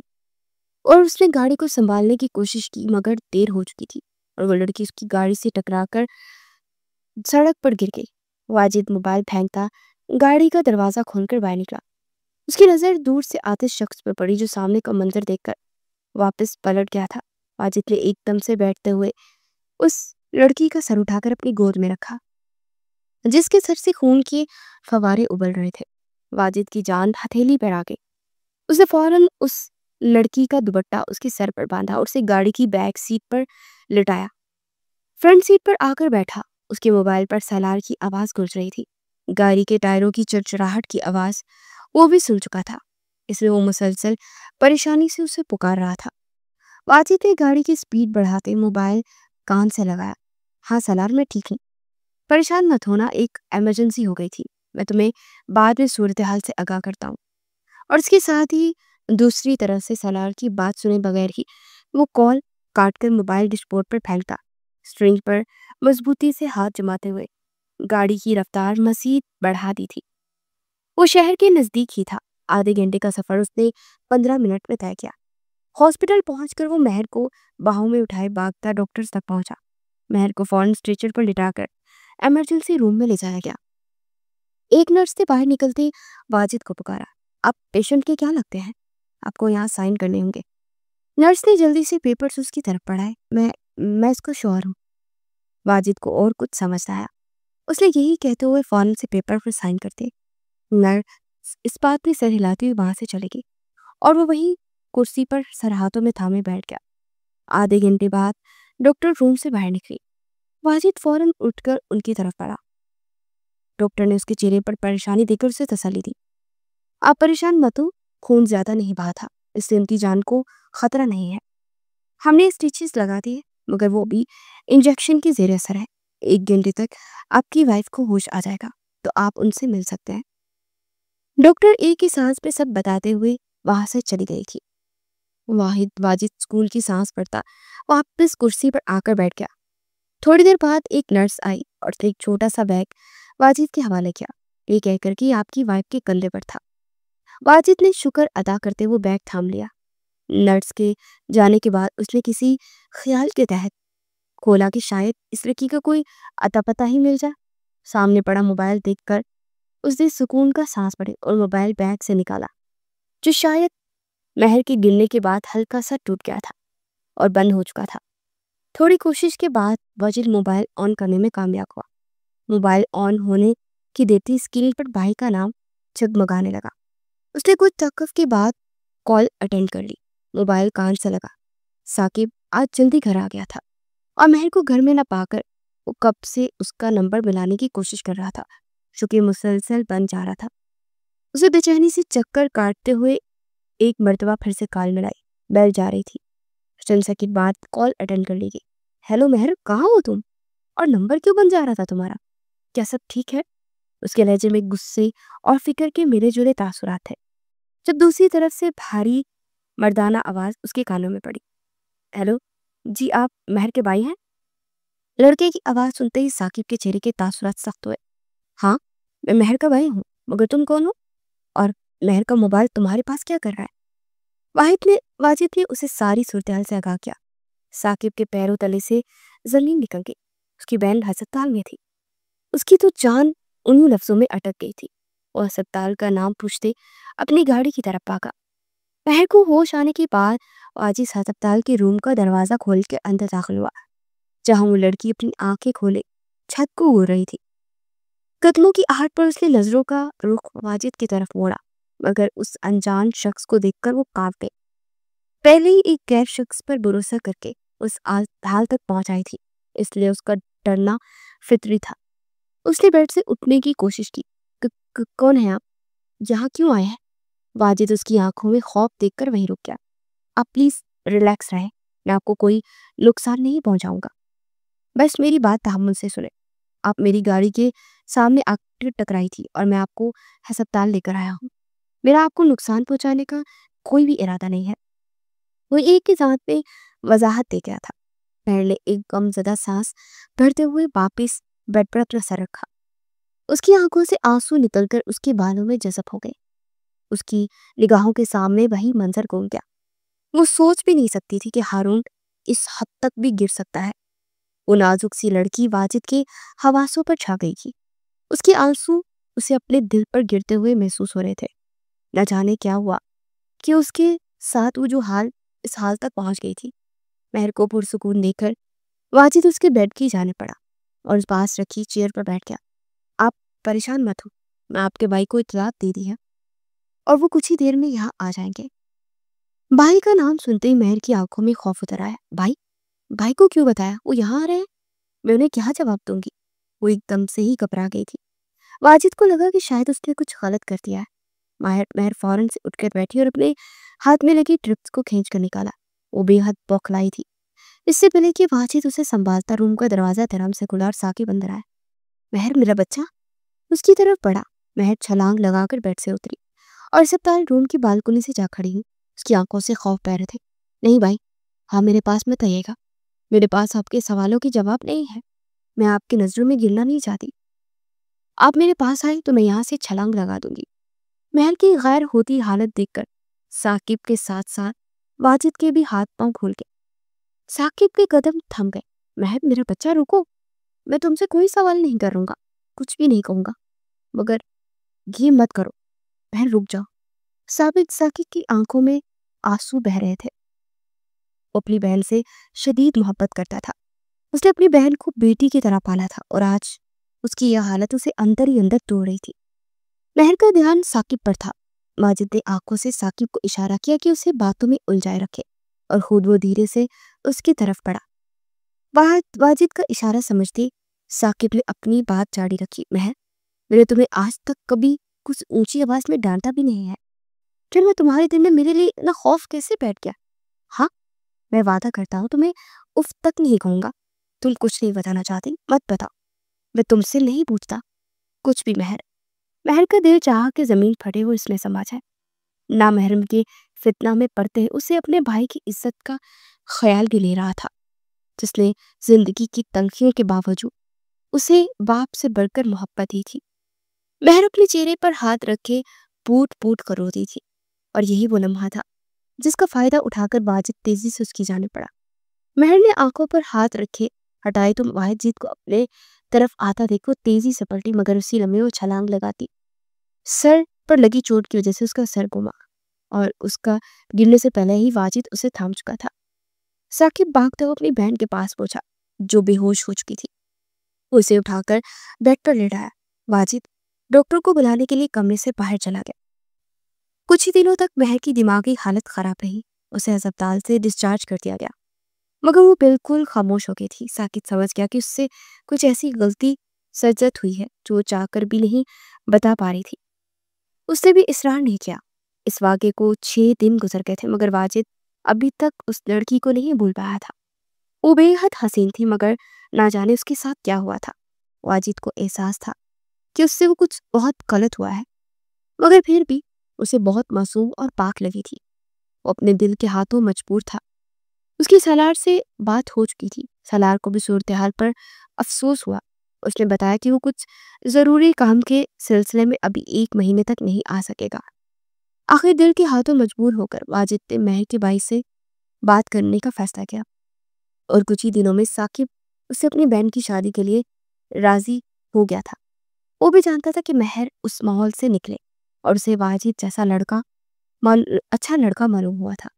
اور اس نے گاڑی کو سنبھالنے کی کوشش کی، مگر دیر ہو چکی تھی اور وہ لڑکی اس کی گاڑی سے ٹکرا کر سڑک پر گر گئی۔ واجد موبائل پھینکتا گاڑی کا دروازہ کھول کر باہر نکلا۔ اس کی نظر دور سے آتے شخص پر پڑی جو سامنے کا منظر دیکھ کر واپس پلٹ گیا تھا۔ واجد نے ایک دم سے بیٹھتے ہوئے اس لڑکی کا سر اٹھا کر اپنی گود میں رکھا جس کے سر سے خون کے فوارے ابل رہے تھے۔ واجد کی جان ہتھیلی پر آ گئی۔ اس نے فوراً اس لڑکی کا دوپٹہ اس کے سر پر باندھا اور اسے گاڑی کی بیک سیٹ پر لٹایا۔ فرنٹ سیٹ پر آ کر بیٹھا۔ اس کے موبائل پر سالار کی آواز گونج رہی تھی، گاڑی کے ٹائروں کی چرچراہٹ کی آواز وہ بھی سن چکا تھا، اس لیے وہ مسلسل پریشانی سے اسے پکار رہا تھا۔ واجد نے گاڑی کی سپیڈ بڑھاتے موبائل کان سے لگایا۔ ہاں سالار، میں ٹھیک ہوں، پریشان مت ہونا، ایک ایمرجنسی ہو گئی تھی، میں تمہیں بعد میں صورتحال سے آگاہ کرتا ہوں۔ اور اس کے ساتھ ہی دوسری طرف سے سالار کی بات سنے بغیر ہی وہ کال کاٹ کر موبائل ڈیش بورڈ پر پھینکتا، اسٹرنگ پر مضبوطی سے ہاتھ جماتے ہوئے گاڑی کی رفتار مزید بڑھا دی تھی۔ وہ شہر کے نزدیک ہی تھا۔ آدھے گھنٹے کا سفر اس نے 15 منٹ میں طے کیا۔ ہاسپٹل پہنچ کر وہ مہر کو باہوں میں اٹھائے بھاگتا ڈاکٹرز تک پہنچا۔ مہر کو فوراً اسٹریچر پر لٹا کر ایمرجنسی روم میں لے جایا گیا۔ ایک نرس نے باہر نکلتے واجد کو پکارا، آپ پیشنٹ کے کیا لگتے ہیں؟ آپ کو یہاں سائن کرنے ہوں گے۔ نرس نے جلدی سے پیپرز اس کی طرف پڑھائے۔ میں اس کو شوہر ہوں۔ واجد کو اور کچھ سمجھ آیا۔ اس نے یہی کہتے ہوئے فوراً سے پیپر پر سائن کرتے۔ نرس اس بات میں سر ہلاتی ہوئی وہاں سے چلے گئی اور وہ وہیں کرسی پر سر ہاتھوں میں تھامے بیٹھ گیا۔ آدھے گھنٹے بعد ڈاکٹر روم سے باہر نکلی۔ واجد فوراً اٹھ کر ان کی طرف بڑھا۔ ڈاکٹر نے اس کے چہرے پر پریشانی دیکھ کر اسے تسلی دی۔ آپ پریشان مت ہو، خون زیادہ نہیں بہا تھا، اس سے ان کی جان کو خطرہ نہیں ہے۔ ہم نے اسٹیچز لگا دیے مگر وہ بھی انجیکشن کی زیر اثر ہے۔ 1 گھنٹے تک آپ کی وائف کو ہوش آ جائے گا تو آپ ان سے مل سکتے ہیں۔ ڈاکٹر ایک ہی سانس پہ سب بتاتے ہوئے وہاں سے چلی گئی تھی۔ واجد اسکول کی سانس پڑتا واپس کرسی پر آ کر بیٹھ گیا۔ تھوڑی دیر بعد ایک نرس آئی اور ایک چھوٹا سا بیگ واجد کے حوالے کیا، یہ کہہ کر کہ آپ کی وائف کے کندھے پر تھا۔ واجد نے شکر ادا کرتے وہ بیگ تھام لیا۔ نرس کے جانے کے بعد اس نے کسی خیال کے تحت کھولا کہ شاید اس لڑکی کا کوئی اتا پتہ ہی مل جائے۔ سامنے پڑا موبائل دیکھ کر اس نے سکون کا سانس پڑے اور موبائل بیگ سے نکالا جو شاید مہر کے گرنے کے بعد ہلکا سا ٹوٹ گیا تھا اور بند ہو چکا تھا۔ تھوڑی کوشش کے بعد واجد موبائل آن کرنے میں کامیاب ہوا۔ موبائل آن ہونے کی دیتی اسکرین پر بھائی کا نام جگمگانے لگا۔ اس نے کچھ توقف کے بعد کال اٹینڈ کر لی۔ موبائل کان سے لگا۔ ثاقب آج جلدی گھر آ گیا تھا اور مہر کو گھر میں نہ پا کر وہ کب سے اس کا نمبر ملانے کی کوشش کر رہا تھا جو کہ مسلسل بن جا رہا تھا۔ اسے بے چینی سے چکر کاٹتے ہوئے ایک مرتبہ پھر سے کال ملائی۔ بیل جا رہی تھی۔ چند سیکنڈ بعد کال اٹینڈ کر لی گئی۔ ہیلو مہر، کہاں ہو تم؟ اور نمبر کیوں بن جا رہا تھا تمہارا؟ کیا سب ٹھیک ہے؟ اس کے لہجے میں غصے اور فکر کے ملے جلے تاثرات تھے جب دوسری طرف سے بھاری مردانہ آواز اس کے کانوں میں پڑی۔ ہیلو جی، آپ مہر کے بھائی ہیں؟ لڑکے کی آواز سنتے ہی ثاقب کے چہرے کے تاثرات سخت ہوئے۔ ہاں میں مہر کا بھائی ہوں، مگر تم کون ہو اور مہر کا موبائل تمہارے پاس کیا کر رہا ہے؟ واجد نے اسے ساری صورتحال سے آگاہ کیا۔ ثاقب کے پیروں تلے سے زمین نکل گئی۔ اس کی بہن ہسپتال میں تھی۔ اس کی تو جان انہی لفظوں میں اٹک گئی تھی۔ وہ ہسپتال کا نام پوچھتے اپنی گاڑی کی طرف بھاگا۔ مہر کو ہوش آنے کے بعد واجد ہسپتال کے روم کا دروازہ کھول کے اندر داخل ہوا جہاں وہ لڑکی اپنی آنکھیں کھولے چھت کو گور رہی تھی۔ قدموں کی آہٹ پر اس نے نظروں کا رخ واجد کی طرف موڑا مگر اس انجان شخص کو دیکھ کر وہ کانپ گئی۔ پہلے ہی ایک غیر شخص پر بھروسہ کر کے اس حال تک پہنچائی تھی، اس لیے اس کا ڈرنا فطری تھا۔ اس نے بیڈ سے اٹھنے کی کوشش کی۔ کون ہے آپ؟ یہاں کیوں آئے ہیں؟ واجد اس کی آنکھوں میں خوف دیکھ کر وہیں رک گیا۔ آپ پلیز ریلیکس رہیں، میں آپ کو کوئی نقصان نہیں پہنچاؤں گا، بس میری بات تحمل سے سنیں۔ آپ میری گاڑی کے سامنے آ کر ٹکرائی تھی اور میں آپ کو ہسپتال لے کر آیا ہوں۔ میرا آپ کو نقصان پہنچانے کا کوئی بھی ارادہ نہیں ہے۔ وہ ایک ہی ساتھ میں وضاحت دے گیا تھا۔ مہر نے ایک غم زدہ سانس بھرتے ہوئے واپس بیڈ پر اپنا سر رکھا۔ اس کی آنکھوں سے آنسو نکل کر اس کے بالوں میں جذب ہو گئے۔ اس کی نگاہوں کے سامنے وہی منظر گھوم گیا۔ وہ سوچ بھی نہیں سکتی تھی کہ ہارون اس حد تک بھی گر سکتا ہے۔ وہ نازک سی لڑکی واجد کے حواسوں پر چھا گئی تھی۔ اس کے آنسو اسے اپنے دل پر گرتے ہوئے محسوس ہو رہے تھے۔ نہ جانے کیا ہوا کہ اس کے ساتھ وہ جو اس حال تک پہنچ گئی تھی۔ مہر کو پرسکون دے کر واجد اس کے بیڈ کی جانب پڑا اور اس پاس رکھی چیئر پر بیٹھ گیا۔ آپ پریشان مت ہو، میں آپ کے بھائی کو اطلاع دے دی ہے اور وہ کچھ ہی دیر میں یہاں آ جائیں گے۔ بھائی کا نام سنتے ہی مہر کی آنکھوں میں خوف اتر آیا۔ بھائی کو کیوں بتایا؟ وہ یہاں آ رہے ہیں؟ میں انہیں کیا جواب دوں گی؟ وہ ایک دم سے ہی گھبرا گئی تھی۔ واجد کو لگا کہ شاید اس نے کچھ غلط کر دیا ہے۔ مہر فوراً سے اٹھ کر بیٹھی اور اپنے ہاتھ میں لگی ٹرپس کو کھینچ کر نکالا۔ وہ بے حد بوکھلائی تھی۔ اس سے پہلے کہ واجد اسے سنبھالتا روم کا دروازہ درام سے کھلا اور ثاقب اندر آیا۔ مہر میرا بچہ اس کی طرف بڑھا۔ مہر چھلانگ لگا کر بیڈ سے اتری اور اسپتال روم کی بالکنی سے جا کھڑی ہوئی۔ اس کی آنکھوں سے خوف بہ رہے تھے۔ نہیں بھائی، ہاں میرے پاس مت آئیے گا، میرے پاس آپ کے سوالوں کی جواب نہیں ہے، میں آپ کی نظروں میں گرنا نہیں چاہتی۔ آپ میرے پاس آئے تو میں یہاں سے چھلانگ لگا دوں گی۔ مہر کی غیر ہوتی حالت دیکھ کر ثاقب کے ساتھ ساتھ واجد کے بھی ہاتھ پاؤں کھول گئے۔ ثاقب کے قدم تھم گئے۔ مہر میرا بچہ رکو، میں تم سے کوئی سوال نہیں کروں گا، کچھ بھی نہیں کہوں گا، مگر یہ مت کرو۔ مہر رک جاؤ۔ ثاقب کی آنکھوں میں آنسو بہ رہے تھے۔ وہ اپنی بہن سے شدید محبت کرتا تھا۔ اس نے اپنی بہن کو بیٹی کی طرح پالا تھا اور آج اس کی یہ حالت اسے اندر ہی اندر توڑ رہی تھی۔ مہر کا دھیان ثاقب پر تھا۔ ماجد نے آنکھوں سے ثاقب کو اشارہ کیا کہ اسے باتوں میں الجھائے رکھے اور خود وہ دھیرے سے اس کی طرف بڑھا۔ واجد کا اشارہ سمجھتے ثاقب نے اپنی بات جاری رکھی۔ مہر، میں نے تمہیں آج تک کبھی کچھ اونچی آواز میں ڈانٹا بھی نہیں ہے، پھر میں تمہارے دل میں میرے لیے اتنا خوف کیسے بیٹھ گیا؟ ہاں، میں وعدہ کرتا ہوں تمہیں اف تک نہیں کہوں گا۔ تم کچھ نہیں بتانا چاہتی مت بتاؤ، میں تم سے نہیں پوچھتا کچھ بھی۔ مہر کا دل چاہا کہ زمین پھٹے وہ اس میں سما جائے۔ نامحرم کے فتنہ میں پڑتے اسے اپنے بھائی کی عزت کا خیال بھی لے رہا تھا، جس نے زندگی کی تلخیوں کے باوجود اسے باپ سے بڑھ کر محبت دی تھی۔ مہر اپنے چہرے پر ہاتھ رکھے پوٹ پوٹ کر روتی تھی، اور یہی وہ لمحہ تھا جس کا فائدہ اٹھا کر واجد تیزی سے اس کی جانب پڑا۔ مہر نے آنکھوں پر ہاتھ رکھے ہٹائے تو واجد کو اپنے طرف آتا دیکھو تیزی سے پلٹی، مگر اسی لمحے وہ چھلانگ لگاتی۔ سر پر لگی چوٹ کی وجہ سے اس کا سر گھما اور اس کا گرنے سے پہلے ہی واجد اسے تھام چکا تھا۔ ثاقب بھاگتا ہوا اپنی بہن کے پاس پہنچا جو بے ہوش ہو چکی تھی۔ وہ اسے اٹھا کر بیڈ پر لیٹایا۔ واجد ڈاکٹر کو بلانے کے لیے کمرے سے باہر چلا گیا۔ کچھ ہی دنوں تک مہر کی دماغی حالت خراب رہی۔ اسے ہسپتال سے ڈسچارج کر دیا گیا، مگر وہ بالکل خاموش ہو گئی تھی۔ ثاقب سمجھ گیا کہ اس سے کچھ ایسی غلطی سرزد ہوئی ہے جو وہ چاہ کر بھی نہیں بتا پا رہی تھی۔ اس نے بھی اصرار نہیں کیا۔ اس واقعے کو 6 دن گزر گئے تھے، مگر واجد ابھی تک اس لڑکی کو نہیں بھول پایا تھا۔ وہ بے حد حسین تھی، مگر نہ جانے اس کے ساتھ کیا ہوا تھا۔ واجد کو احساس تھا کہ اس سے وہ کچھ بہت غلط ہوا ہے، مگر پھر بھی اسے بہت معصوم اور پاک لگی تھی۔ وہ اپنے دل کے ہاتھوں مجبور تھا۔ اس کی سالار سے بات ہو چکی تھی۔ سالار کو بھی صورتحال پر افسوس ہوا۔ اس نے بتایا کہ وہ کچھ ضروری کام کے سلسلے میں ابھی 1 مہینے تک نہیں آ سکے گا۔ آخر دل کے ہاتھوں مجبور ہو کر واجد نے مہر کے بھائی سے بات کرنے کا فیصلہ کیا، اور کچھ ہی دنوں میں ثاقب اسے اپنی بہن کی شادی کے لیے راضی ہو گیا تھا۔ وہ بھی جانتا تھا کہ مہر اس ماحول سے نکلے اور اسے واجد جیسا اچھا لڑکا معلوم ہوا تھا،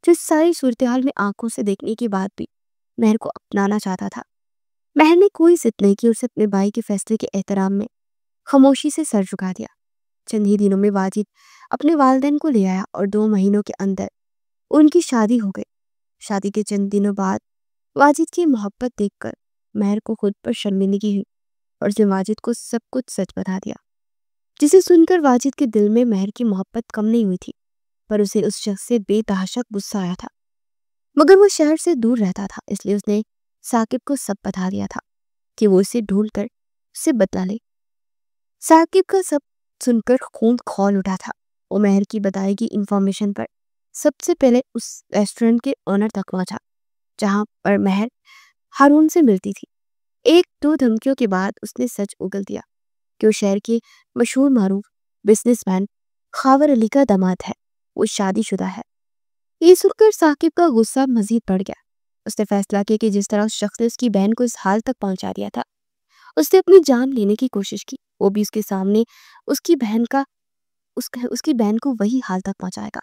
جو اس ساری صورتحال میں آنکھوں سے دیکھنے کے بعد بھی مہر کو اپنانا چاہتا تھا۔ مہر نے کوئی ضد نہیں کی، اسے اپنے بھائی کے فیصلے کے احترام میں خاموشی سے سر جھکا دیا۔ چند ہی دنوں میں واجد اپنے والدین کو لے آیا اور 2 مہینوں کے اندر ان کی شادی ہو گئی۔ شادی کے چند دنوں بعد واجد کی محبت دیکھ کر مہر کو خود پر شرمندگی ہوئی اور اس نے واجد کو سب کچھ سچ بتا دیا، جسے سن کر واجد کے دل میں مہر کی محبت کم نہیں ہوئی تھی، پر اسے اس شخص سے بے تحاشا غصہ آیا تھا۔ مگر وہ شہر سے دور رہتا تھا، اس لیے اس نے ثاقب کو سب بتا دیا تھا کہ وہ اسے ڈھونڈ کر اسے بدلا لے۔ ثاقب کا سب سن کر خون کھول اٹھا تھا۔ وہ مہر کی بتائی گئی انفارمیشن پر سب سے پہلے اس ریسٹورنٹ کے اونر تک پہنچا جہاں پر مہر ہارون سے ملتی تھی۔ ایک دو دھمکیوں کے بعد اس نے سچ اگل دیا کہ وہ شہر کے مشہور معروف بزنس مین خاور علی کا داماد ہے، وہ شادی شدہ ہے۔ یہ سن کر ثاقب کا غصہ مزید بڑھ گیا۔ اس نے فیصلہ کیا کہ جس طرح اس شخص نے اس کی بہن کو اس حال تک پہنچا دیا تھا، اس نے اپنی جان لینے کی کوشش کی، وہ بھی اس کے سامنے اس کی بہن کو وہی حال تک پہنچائے گا۔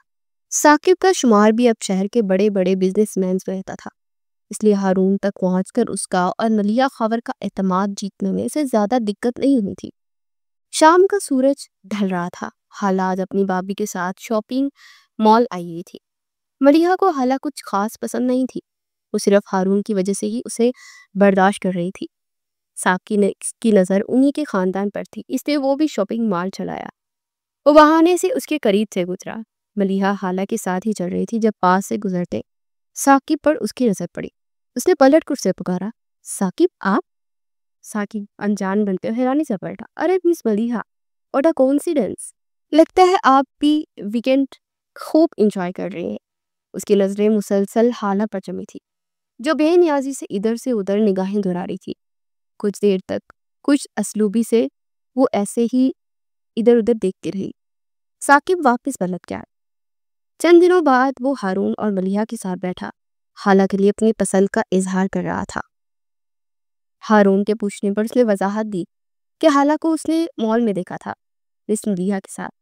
ثاقب کا شمار بھی اب شہر کے بڑے بڑے بزنس مین سے رہتا تھا، اس لیے ہارون تک پہنچ کر اس کا اور ملیحہ خاور کا اعتماد جیتنے میں سے زیادہ دقت نہیں ہوئی تھی۔ شام کا سورج ڈھل رہا تھا۔ حالہ آج اپنی بابی کے ساتھ شاپنگ مال آئی ہوئی تھی۔ ملیحہ کو حالہ کچھ خاص پسند نہیں تھی، وہ صرف ہارون کی وجہ سے ہی اسے برداشت کر رہی تھی۔ ثاقب کی نظر انہی کے خاندان پر تھی، اس لیے وہ بھی شاپنگ مال چلایا۔ وہ بہانے سے اس کے قریب سے گزرا۔ ملیحہ حالہ کے ساتھ ہی چل رہی تھی جب پاس سے گزرتے ثاقب پر اس کی نظر پڑی۔ اس نے پلٹ کر اسے پکارا، ثاقب آپ؟ ثاقب انجان بنتے حیرانی سے پلٹا، ارے مس ملیحہ، واٹ اے کوئنسیڈنس، لگتا ہے آپ بھی ویکینڈ خوب انجوائے کر رہے ہیں۔ اس کی نظریں مسلسل حالہ پر جمی تھی، جو بے نیازی سے ادھر سے ادھر نگاہیں دھرا رہی تھی۔ کچھ دیر تک کچھ اسلوبی سے وہ ایسے ہی ادھر ادھر دیکھتی رہی۔ ثاقب واپس پلٹ گیا۔ چند دنوں بعد وہ ہارون اور ملیحہ کے ساتھ بیٹھا، حالہ کے لیے اپنی پسند کا اظہار کر رہا تھا۔ ہارون کے پوچھنے پر اس نے وضاحت دی کہ حالہ کو اس نے مال میں دیکھا تھا مس ملیحہ کے ساتھ۔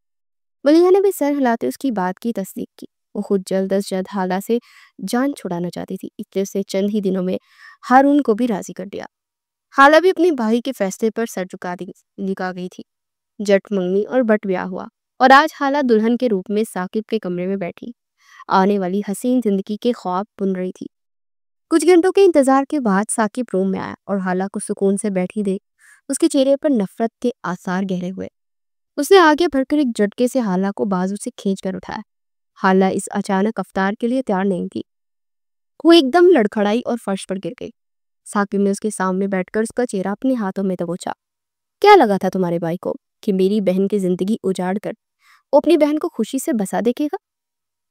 ملیحہ نے بھی سر ہلاتے اس کی بات کی تصدیق کی۔ وہ خود جلد از جلد حالہ سے جان چھڑانا چاہتی تھی، اس لیے سے چند ہی دنوں میں ہارون کو بھی راضی کر دیا۔ حالہ بھی اپنے بھائی کے فیصلے پر سر جھکا گئی تھی۔ جٹ منگنی اور بٹ بیاہ ہوا اور آج حالہ دلہن کے روپ میں ثاقب کے کمرے میں بیٹھی آنے والی حسین زندگی کے خواب بن رہی تھی۔ کچھ گھنٹوں کے انتظار کے بعد ثاقب روم میں آیا اور حالہ کو سکون سے بیٹھی دیکھ اس کے چہرے پر نفرت کے آثار گہرے ہوئے۔ اس نے آگے بڑھ کر ایک جھٹکے سے حالہ کو بازو سے کھینچ کر اٹھایا۔ حالہ اس اچانک افطار کے لیے تیار نہیں تھی، وہ ایک دم لڑکھڑائی اور فرش پر گر گئی۔ ثاقب نے اس کے سامنے بیٹھ کر اس کا چہرہ اپنے ہاتھوں میں دبوچا۔ کیا لگا تھا تمہارے بھائی کو کہ میری بہن کی زندگی اجاڑ کر وہ اپنی بہن کو خوشی سے بسا دیکھے گا؟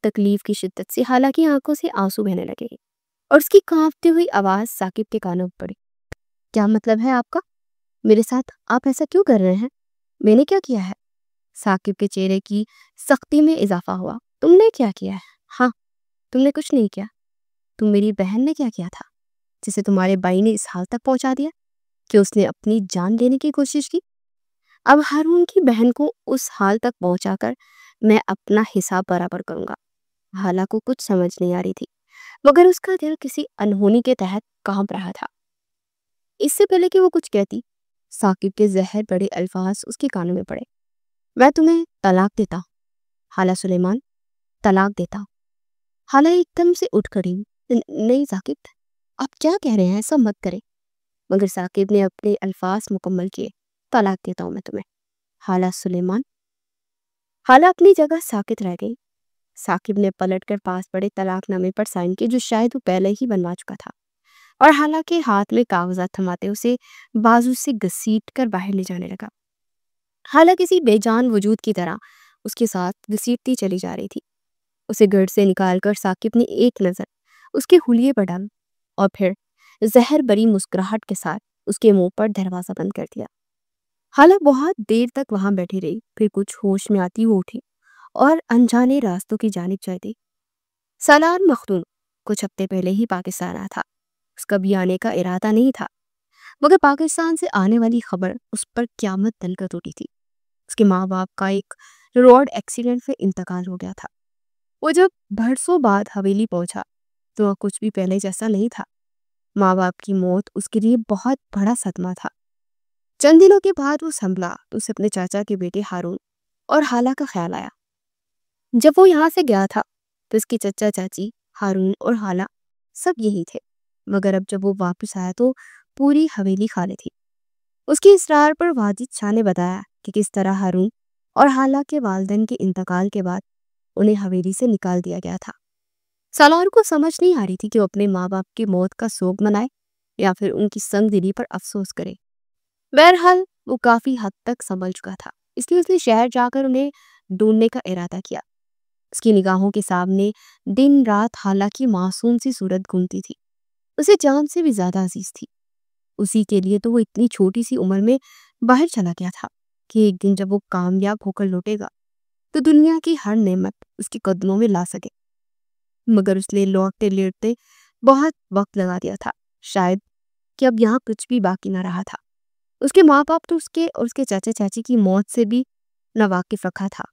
تکلیف کی شدت سے حالہ کی آنکھوں سے آنسو بہنے لگے اور اس کی کانپتی ہوئی آواز ثاقب کے کانوں پر پڑی۔ کیا مطلب ہے آپ کا؟ میرے ساتھ آپ ایسا کیوں کر رہے ہیں؟ میں نے کیا کیا ہے؟ ثاقب کے چہرے کی سختی میں اضافہ ہوا۔ تم نے کیا کیا ہے؟ ہاں، تم نے کچھ نہیں کیا۔ تم میری بہن نے کیا کیا تھا جسے تمہارے بھائی نے اس حال تک پہنچا دیا کہ اس نے اپنی جان لینے کی کوشش کی؟ اب ہارون کی بہن کو اس حال تک پہنچا کر میں اپنا حساب برابر کروں گا۔ حالہ کو کچھ سمجھ نہیں آ رہی تھی، مگر اس کا دل کسی انہونی کے تحت کانپ رہا تھا۔ اس سے پہلے کہ وہ کچھ کہتی، ثاقب کے زہر بڑے الفاظ اس کے کانوں میں پڑے۔ میں تمہیں طلاق دیتا ہوں حالہ سلیمان، طلاق دیتا ہوں۔ حالہ ایک دم سے اٹھ کھڑی۔ نہیں ثاقب، آپ کیا کہہ رہے ہیں؟ ایسا مت کریں۔ مگر ثاقب نے اپنے الفاظ مکمل کیے۔ طلاق دیتا ہوں میں تمہیں حالہ سلیمان۔ حالہ اپنی جگہ ساکت رہ گئی۔ ثاقب نے پلٹ کر پاس پڑے طلاق نامے پر سائن کیے جو شاید وہ پہلے ہی بنوا چکا تھا، اور حالہ کے ہاتھ میں کاغذات تھماتے اسے بازو سے گھسیٹ کر باہر لے جانے لگا۔ حالہ کسی بے جان وجود کی طرح اس کے ساتھ گھسیٹتی چلی جا رہی تھی۔ اسے گھر سے نکال کر ثاقب نے ایک نظر اس کے حلیے پر ڈال اور پھر زہر بری مسکراہٹ کے ساتھ اس کے منہ پر دروازہ بند کر دیا۔ حالہ بہت دیر تک وہاں بیٹھی رہی، پھر کچھ ہوش میں آتی وہ اٹھی اور انجانے راستوں کی جانب چل دی۔ سالار مخدوم کچھ ہفتے پہلے ہی پاکستان آیا تھا۔ اس کا بھی آنے کا ارادہ نہیں تھا، مگر پاکستان سے آنے والی خبر اس پر قیامت تل کر ٹوٹی تھی۔ اس کے ماں باپ کا ایک روڈ ایکسیڈنٹ میں انتقال ہو گیا تھا۔ وہ جب برسوں بعد حویلی پہنچا تو وہ کچھ بھی پہلے جیسا نہیں تھا۔ ماں باپ کی موت اس کے لیے بہت بڑا صدمہ تھا۔ چند دنوں کے بعد وہ سنبھلا تو اسے اپنے چاچا کے بیٹے ہارون اور حالہ کا خیال آیا۔ جب وہ یہاں سے گیا تھا تو اس کے چچا چاچی، ہارون اور حالہ سب یہی تھے۔ مگر اب جب وہ واپس آیا تو پوری حویلی خالی تھی۔ اس کی اصرار پر واجد شاہ نے بتایا کہ کس طرح ہارون اور حالہ کے والدین کے انتقال کے بعد انہیں حویلی سے نکال دیا گیا تھا۔ سالار کو سمجھ نہیں آ رہی تھی کہ وہ اپنے ماں باپ کی موت کا سوگ منائے یا پھر ان کی سنگ دلی پر افسوس کرے۔ بہرحال وہ کافی حد تک سنبھل چکا تھا، اس لیے اس نے شہر جا کر انہیں ڈھونڈنے کا ارادہ کیا۔ اس کی نگاہوں کے سامنے دن رات حالہ کی معصوم سی صورت گھومتی تھی، اسے جان سے بھی زیادہ عزیز تھی۔ اسی کے لیے تو وہ اتنی چھوٹی سی عمر میں باہر چلا گیا تھا کہ ایک دن جب وہ کامیاب ہو کر لوٹے گا تو دنیا کی ہر نعمت اس کے قدموں میں لا سکے، مگر اس نے لوٹتے لیٹتے بہت وقت لگا دیا تھا۔ شاید کہ اب یہاں کچھ بھی باقی نہ رہا تھا۔ اس کے ماں باپ تو اس کے چاچا چاچی کی موت سے بھی ناواقف رکھا تھا،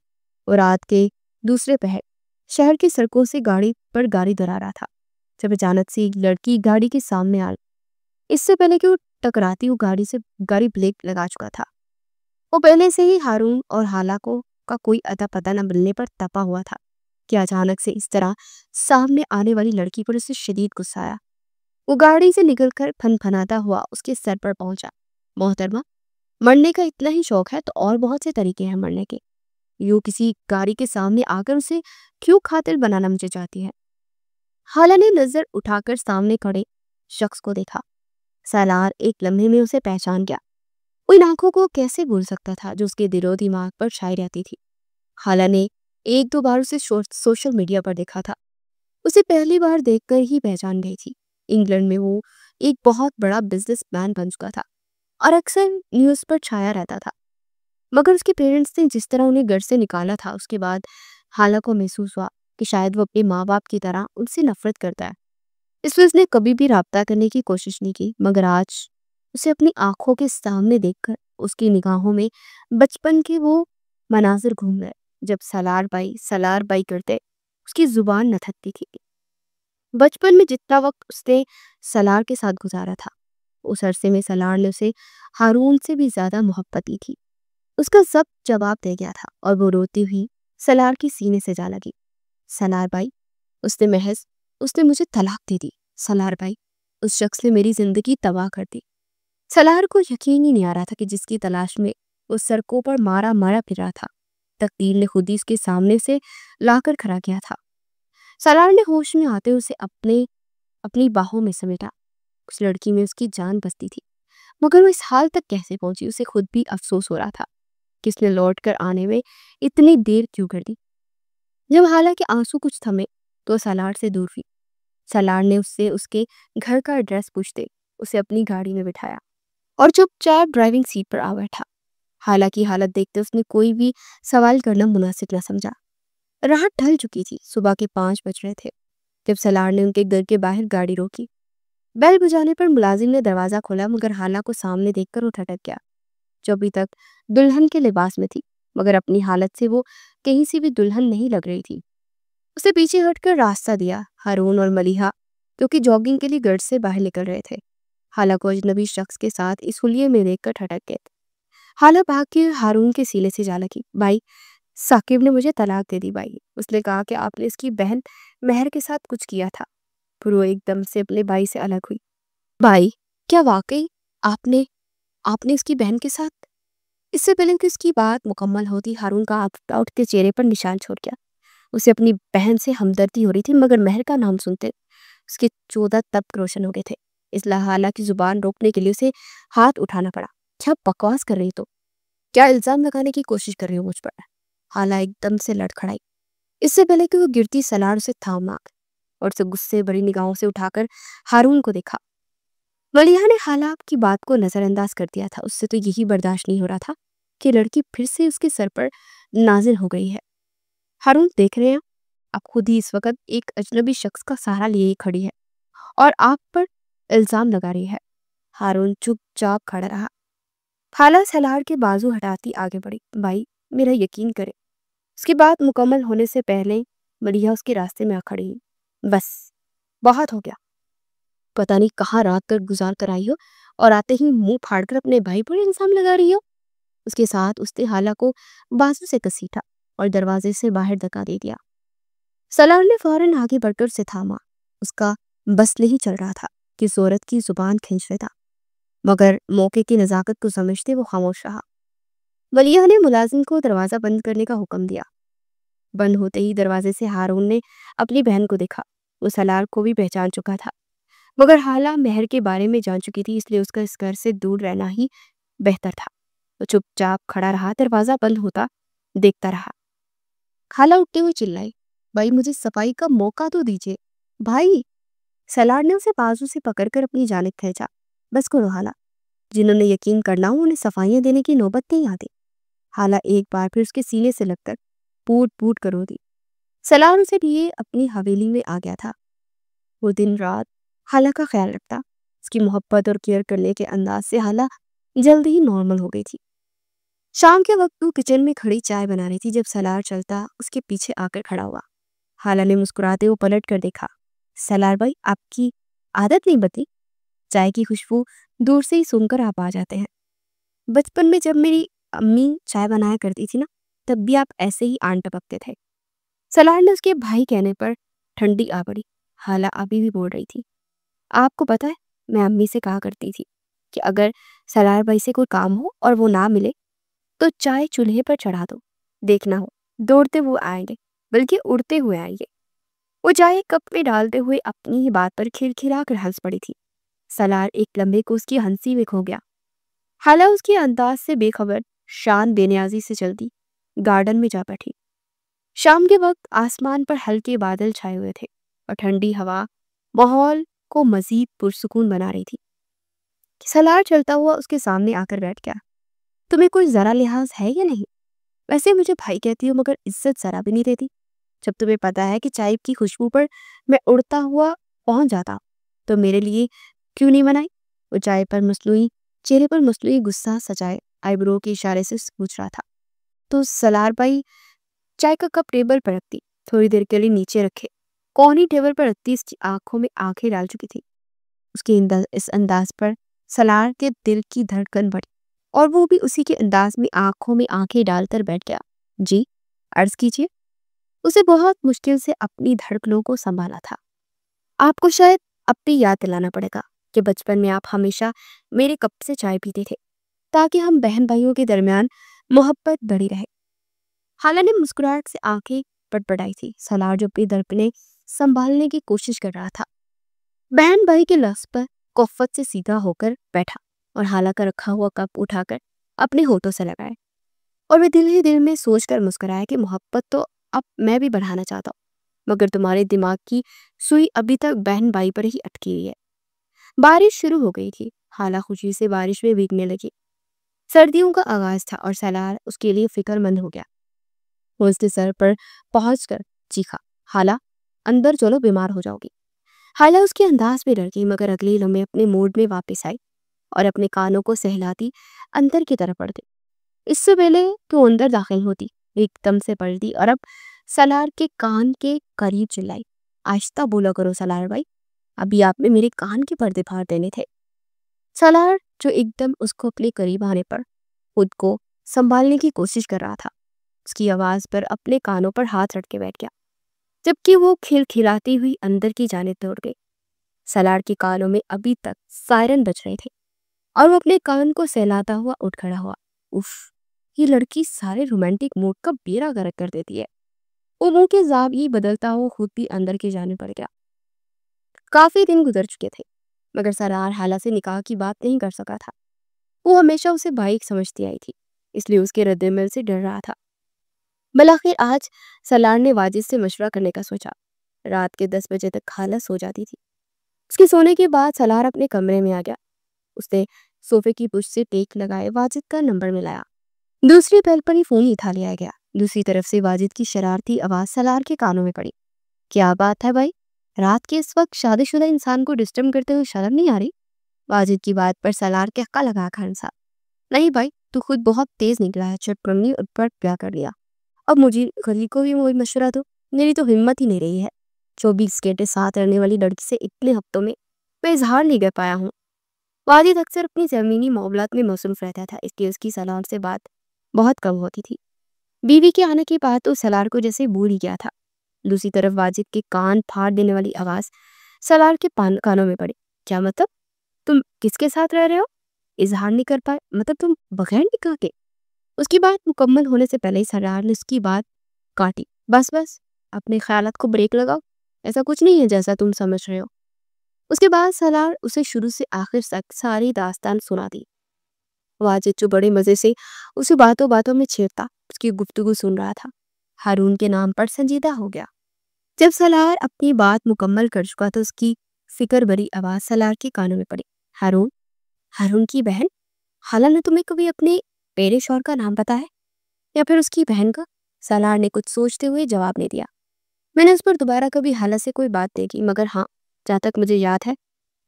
اور رات کے دوسرے پہر شہر کی سڑکوں سے گاڑی پر گاڑی دورا رہا تھا جب اچانک سے ایک لڑکی گاڑی کے سامنے آ، اس سے پہلے کہ وہ ٹکراتی وہ گاڑی بریک لگا چکا تھا۔ وہ پہلے سے ہی ہارون اور حالہ کا کوئی اتا پتہ نہ ملنے پر تپا ہوا تھا کہ اچانک سے اس طرح سامنے آنے والی لڑکی پر اسے شدید غصہ آیا۔ وہ گاڑی سے نکل کر پھن پھناتا ہوا اس کے سر پر پہنچا۔ محترمہ، مرنے کا اتنا ہی شوق ہے تو اور بہت سے طریقے ہیں مرنے کے، یوں کسی گاڑی کے سامنے آ کر اسے کیوں قاتل بنانا مجھے چاہتی ہے؟ حالہ نے نظر اٹھا کر سامنے کھڑے شخص کو دیکھا۔ سالار ایک لمحے میں اسے پہچان گیا۔ ان آنکھوں کو کیسے بھول سکتا تھا جو اس کے دل و دماغ پر چھائی رہتی تھی۔ حالہ نے ایک دو بار اسے سوشل میڈیا پر دیکھا تھا، اسے پہلی بار دیکھ کر ہی پہچان گئی تھی۔ انگلینڈ میں وہ ایک بہت بڑا بزنس مین بن چکا تھا اور اکثر نیوز پر چھایا رہتا تھا، مگر اس کے پیرنٹس نے جس طرح انہیں گھر سے نکالا تھا اس کے بعد حالہ کو محسوس ہوا کہ شاید وہ اپنے ماں باپ کی طرح ان سے نفرت کرتا ہے۔ اس لیے اس نے کبھی بھی رابطہ کرنے کی کوشش نہیں کی، مگر آج اسے اپنی آنکھوں کے سامنے دیکھ کر اس کی نگاہوں میں بچپن کے وہ مناظر گھوم گئے جب سالار بائی کرتے اس کی زبان نہ تھکتی تھی۔ بچپن میں جتنا وقت اس نے سالار کے ساتھ گزارا تھا اس عرصے میں سالار نے اسے ہارون سے بھی زیادہ محبت دی تھی۔ اس کا ضبط جواب دے گیا تھا اور وہ روتی ہوئی سالار کی سینے سے جا لگی۔ سالار بھائی، اس نے مجھے طلاق دے دی۔ سالار بھائی، اس شخص نے میری زندگی تباہ کر دی۔ سالار کو یقین ہی نہیں آ رہا تھا کہ جس کی تلاش میں وہ سڑکوں پر مارا پھر رہا تھا، تقدیر نے خود ہی اس کے سامنے سے لا کر کھڑا کیا تھا۔ سالار نے ہوش میں آتے اسے اپنی باہوں میں سمیٹا۔ اس لڑکی میں اس کی جان بستی تھی، مگر وہ اس حال تک کیسے پہنچی؟ اسے خود بھی افسوس ہو رہا تھا کہ اس نے لوٹ کر آنے میں اتنی دیر کیوں کر دی۔ جب حالہ کے آنسو کچھ تھمے تو سالار سے دور ہوئی۔ سالار نے اس سے اس کے گھر کا ایڈریس پوچھتے اسے اپنی گاڑی میں بٹھایا اور چپ چاپ ڈرائیونگ سیٹ پر آ بیٹھا۔ حالہ کی حالت دیکھتے اس نے کوئی بھی سوال کرنا مناسب نہ سمجھا۔ رات ڈھل چکی تھی، صبح کے 5 بج رہے تھے جب سالار نے ان کے گھر کے باہر گاڑی روکی۔ بیل بجانے پر ملازم نے دروازہ کھولا، مگر حالہ کو سامنے دیکھ کر وہ ٹھٹک گیا جو ابھی تک دلہن کے لباس میں تھی، مگر اپنی حالت سے وہ کہیں سے بھی دلہن نہیں لگ رہی تھی۔ اسے پیچھے ہٹ کر راستہ دیا۔ ہارون اور ملیحہ جو کہ جاگنگ کے لیے گھر سے باہر نکل رہے تھے، حالہ کو اجنبی شخص کے ساتھ اس حلیے میں دیکھ کر ٹھٹک گئے۔ حالہ بھاگ کے ہارون کے سینے سے جا لگی۔ بھائی، ثاقب نے مجھے طلاق دے دی بھائی، اس نے کہا کہ آپ نے اس کی بہن مہر کے ساتھ کچھ کیا تھا۔ پھر وہ ایک دم سے اپنے بھائی سے الگ ہوئی۔ بھائی، کیا واقعی آپ نے اس کی بہن کے ساتھ؟ اس سے پہلے کہ اس کی بات مکمل ہوتی ہارون کا آؤٹ کے چہرے پر نشان چھوڑ گیا۔ اسے اپنی بہن سے ہمدردی ہو رہی تھی، مگر مہر کا نام سنتے اس کے 14 تب روشن ہو گئے تھے۔ اس لیے حالہ کی زبان روکنے کے لیے اسے ہاتھ اٹھانا پڑا۔ کیا بکواس کر رہی تو؟ کیا الزام لگانے کی کوشش کر رہی ہو مجھ پر؟ حالہ ایک دم سے لڑکھڑائی۔ اس سے پہلے کہ وہ گرتی سالار اسے تھاما اور اسے غصے بھری نگاہوں سے اٹھا کر ہارون کو دیکھا۔ ملیحہ نے حالہ کی بات کو نظر انداز کر دیا تھا۔ اس سے تو یہی برداشت نہیں ہو رہا تھا کہ لڑکی پھر سے اس کے سر پر نازل ہو گئی ہے۔ ہارون، دیکھ رہے ہیں آپ خود ہی اس وقت ایک اجنبی شخص کا سہارا لیے کھڑی ہے اور آپ پر الزام لگا رہی ہے۔ ہارون چپ چاپ کھڑا رہا۔ حالہ سالار کے بازو ہٹاتی آگے بڑھی۔ بھائی، میرا یقین کرے۔ اس کی بات مکمل ہونے سے پہلے ملیحہ اس کے راستے میں آ کھڑی۔ بس بہت ہو گیا، پتہ نہیں کہاں رات کر گزار کر آئی ہو اور آتے ہی منہ پھاڑ کر اپنے بھائی پر الزام لگا رہی ہو۔ اس کے ساتھ اس نے حالہ کو بازو سے کسیٹا اور دروازے سے باہر دھکا دے دیا۔ سالار نے فوراً آگے بڑھ کر اسے تھاما۔ اس کا بس نہیں چل رہا تھا۔ کہ صورت کی زبان کھینچ لیتا، مگر موقع کی نزاکت کو سمجھتے وہ خاموش رہا۔ ولیہ نے ملازم کو دروازہ بند کرنے کا حکم دیا۔ بند ہوتے ہی دروازے سے ہارون نے اپنی بہن کو دیکھا۔ وہ سالار کو بھی پہچان چکا تھا، مگر حالہ مہر کے بارے میں جان چکی تھی، اس لیے اس کا اس گھر سے دور رہنا ہی بہتر تھا۔ وہ چپ چاپ کھڑا رہا، دروازہ بند ہوتا دیکھتا رہا۔ خالہ اٹھتے ہوئے چلائی، بھائی مجھے صفائی کا موقع تو دیجیے بھائی۔ سالار نے اسے بازو سے پکڑ کر اپنی جانب کھینچا۔ بس کرو حالہ، جنہوں نے یقین کرنا ہو انہیں صفائیاں دینے کی نوبت نہیں آتی۔ حالہ ایک بار پھر اس کے سینے سے لگ کر پوٹ پوٹ کرو دی۔ سالار اسے لیے اپنی حویلی میں آ گیا تھا۔ وہ دن رات حالہ کا خیال رکھتا۔ اس کی محبت اور کیئر کرنے کے انداز سے حالہ جلد ہی نارمل ہو گئی تھی۔ شام کے وقت وہ کچن میں کھڑی چائے بنا رہی تھی جب سالار چلتا اس کے پیچھے آ کر کھڑا ہوا۔ حالہ نے مسکراتے وہ پلٹ کر دیکھا۔ سالار بھائی، آپ کی عادت نہیں بدلی؟ چائے کی خوشبو دور سے ہی سن کر آپ آ جاتے ہیں۔ بچپن میں جب میری امی چائے بنایا کرتی تھی نا، تب بھی آپ ایسے ہی آن ٹپکتے تھے۔ سالار نے اس کے بھائی کہنے پر ٹھنڈی آ پڑی۔ حالہ ابھی بھی بول رہی تھی، آپ کو پتہ ہے میں امی سے کہا کرتی تھی کہ اگر سالار بھائی سے کوئی کام ہو اور وہ نہ ملے تو چائے چولہے پر چڑھا دو، دیکھنا ہو دوڑتے ہوئے آئیں گے، بلکہ اڑتے ہوئے آئیں گے۔ وہ چائے کپ میں ڈالتے ہوئے اپنی ہی بات پر کھرکھرا کر ہنس پڑی تھی۔ سالار ایک لمحے کو اس کی ہنسی میں کھو گیا۔ حالہ اس کے انداز سے بے خبر شان بے نیازی سے چلتی گارڈن میں جا بیٹھی۔ شام کے وقت آسمان پر ہلکے بادل چھائے ہوئے تھے اور ٹھنڈی ہوا ماحول کو مزید پرسکون بنا رہی تھی۔ سالار چلتا ہوا اس کے سامنے آ کر بیٹھ گیا۔ تمہیں کوئی ذرا لحاظ ہے یا نہیں؟ ویسے مجھے بھائی کہتی ہو مگر عزت ذرا بھی نہیں دیتی۔ جب تمہیں پتا ہے کہ چائے کی خوشبو پر میں اڑتا ہوا پہنچ جاتا تو میرے لیے کیوں نہیں بنائی؟ وہ چہرے پر مصنوعی غصہ سجائے آئی برو کے اشارے سے پوچھ رہا تھا۔ تو سالار بھائی چائے کا کپ ٹیبل پر رکھتی، تھوڑی دیر کے لیے نیچے رکھے، کونی ٹیبل پر رکھتی، اس کی آنکھوں میں آنکھیں ڈال چکی تھی۔ اس کے اس انداز پر سالار کے دل کی دھڑکن بڑھی اور وہ بھی اسی کے انداز میں آنکھوں میں آنکھیں ڈال کر بیٹھ گیا۔ جی عرض کیجیے۔ اسے بہت مشکل سے اپنی دھڑکنوں کو سنبھالا تھا۔ آپ کو شاید اپنی یاد دلانا پڑے گا کہ بچپن میں آپ ہمیشہ میرے کپ سے چائے پیتے تھے تاکہ ہم بہن بھائیوں کے درمیان محبت بڑھی رہے۔ حالہ نے مسکراہٹ سے آنکھیں پٹپٹائی تھی۔ سالار جو اپنی دھڑکنیں سنبھالنے کی کوشش کر رہا تھا، بہن بھائی کے لفظ پر کوفت سے سیدھا ہو کر بیٹھا اور حالہ کا رکھا ہوا کپ اٹھا کر اپنے ہونٹوں سے لگائے، اور وہ دل ہی دل میں سوچ کر مسکرایا کہ محبت تو اب میں بھی بڑھانا چاہتا ہوں، مگر تمہارے دماغ کی سوئی ابھی تک بہن بھائی پر ہی اٹکی ہوئی ہے۔ بارش شروع ہو گئی تھی۔ حالہ خوشی سے بارش میں بھیگنے لگی۔ سردیوں کا آغاز تھا اور سالار اس کے لیے فکر مند ہو گیا۔ وہ اس کے سر پر پہنچ کر چیخا، حالہ اندر چلو، بیمار ہو جاؤ گی۔ حالہ اس کے انداز میں ڈر گئی، مگر اگلے لمحے اپنے موڈ میں واپس آئی اور اپنے کانوں کو سہلاتی اندر کی طرف بڑھ گئی۔ اس سے پہلے کہ وہ اندر داخل ہوتی ایک دم سے پلٹی اور اب سالار کے کان کے قریب چلائی، آہستہ بولا کرو سالار بھائی، ابھی آپ میں میرے کان کے پردے پھاڑ دینے تھے۔ سالار جو ایک دم اس کو اپنے قریب آنے پر خود کو سنبھالنے کی کوشش کر رہا تھا، اس کی آواز پر اپنے کانوں پر ہاتھ رکھ کے بیٹھ گیا، جبکہ وہ کھلکھلاتی ہوئی اندر کی جانب دوڑ گئی۔ سالار کے کانوں میں ابھی تک سائرن بج رہے تھے اور وہ اپنے کان کو سہلاتا ہوا اٹھ کھڑا ہوا۔ اف، یہ لڑکی سارے رومانٹک موڈ کا بیڑا غرق کر دیتی ہے۔ وہ منہ کے زاویے بدلتا ہوا خود بھی اندر کی جانب بڑھ گیا۔ کافی دن گزر چکے تھے، مگر سالار حالہ سے نکاح کی بات نہیں کر سکا تھا۔ وہ ہمیشہ اسے بھائی سمجھتی آئی تھی، اس لیے اس کے رد عمل سے ڈر رہا تھا۔ بلاخر آج سالار نے واجد سے مشورہ کرنے کا سوچا۔ رات کے 10 بجے تک حالہ سو جاتی تھی۔ اس کے سونے کے بعد سالار اپنے کمرے میں آ گیا۔ اس نے صوفے کی پشت سے ٹیک لگائے واجد کا نمبر ملایا۔ دوسری بیل پر ہی فون اٹھا لیا گیا۔ دوسری طرف سے واجد کی شرارتی آواز سالار کے کانوں میں پڑی۔ کیا بات ہے بھائی، رات کے اس وقت شادی شدہ انسان کو ڈسٹرب کرتے ہوئے شرم نہیں آ رہی؟ واجد کی بات پر سالار کہکا لگا کر ہنسا۔ نہیں بھائی، تو خود بہت تیز نکلا ہے، چپ کرنی اور پٹ پیا کر لیا۔ اب مجھے گلی کو بھی وہی مشورہ دو، میری تو ہمت ہی نہیں رہی ہے۔ 24 گھنٹے ساتھ رہنے والی لڑکی سے اتنے ہفتوں میں اظہار نہیں کر پایا ہوں۔ واجد اکثر اپنی زمینی معاملات میں مصروف رہتا تھا، اس لیے اس کی سالار سے بات بہت کم ہوتی تھی۔ بیوی کے آنے کے بعد تو سالار کو جیسے بھول ہی گیا تھا۔ دوسری طرف واجد کے کان پھاڑ دینے والی آواز سالار کے کانوں میں پڑی۔ کیا مطلب؟ تم کس کے ساتھ رہ رہے ہو؟ اظہار نہیں کر پائے، مطلب تم بغیر نکاح کے؟ اس کی بات مکمل ہونے سے پہلے ہی سالار نے اس کی بات کاٹی. بس اپنے خیالات کو بریک لگاؤ، ایسا کچھ نہیں ہے جیسا تم سمجھ رہے ہو. اس کے بعد سالار اسے شروع سے آخر تک ساری داستان سنا دی. واجد جو بڑے مزے سے اسے باتوں باتوں میں چھیڑتا اس کی گفتگو سن رہا تھا، ہارون کے نام پر سنجیدہ ہو گیا. جب سالار اپنی بات مکمل کر چکا تو اس کی فکر بری آواز سالار کے کانوں میں پڑی. ہارون کی بہن؟ خالہ نے تمہیں کبھی اپنے پیرے شوہر کا نام بتایا یا پھر اس کی بہن کا؟ سالار نے کچھ سوچتے ہوئے جواب نہیں دیا. میں نے اس پر دوبارہ کبھی خالہ سے کوئی بات نہیں کی، مگر ہاں، جہاں تک مجھے یاد ہے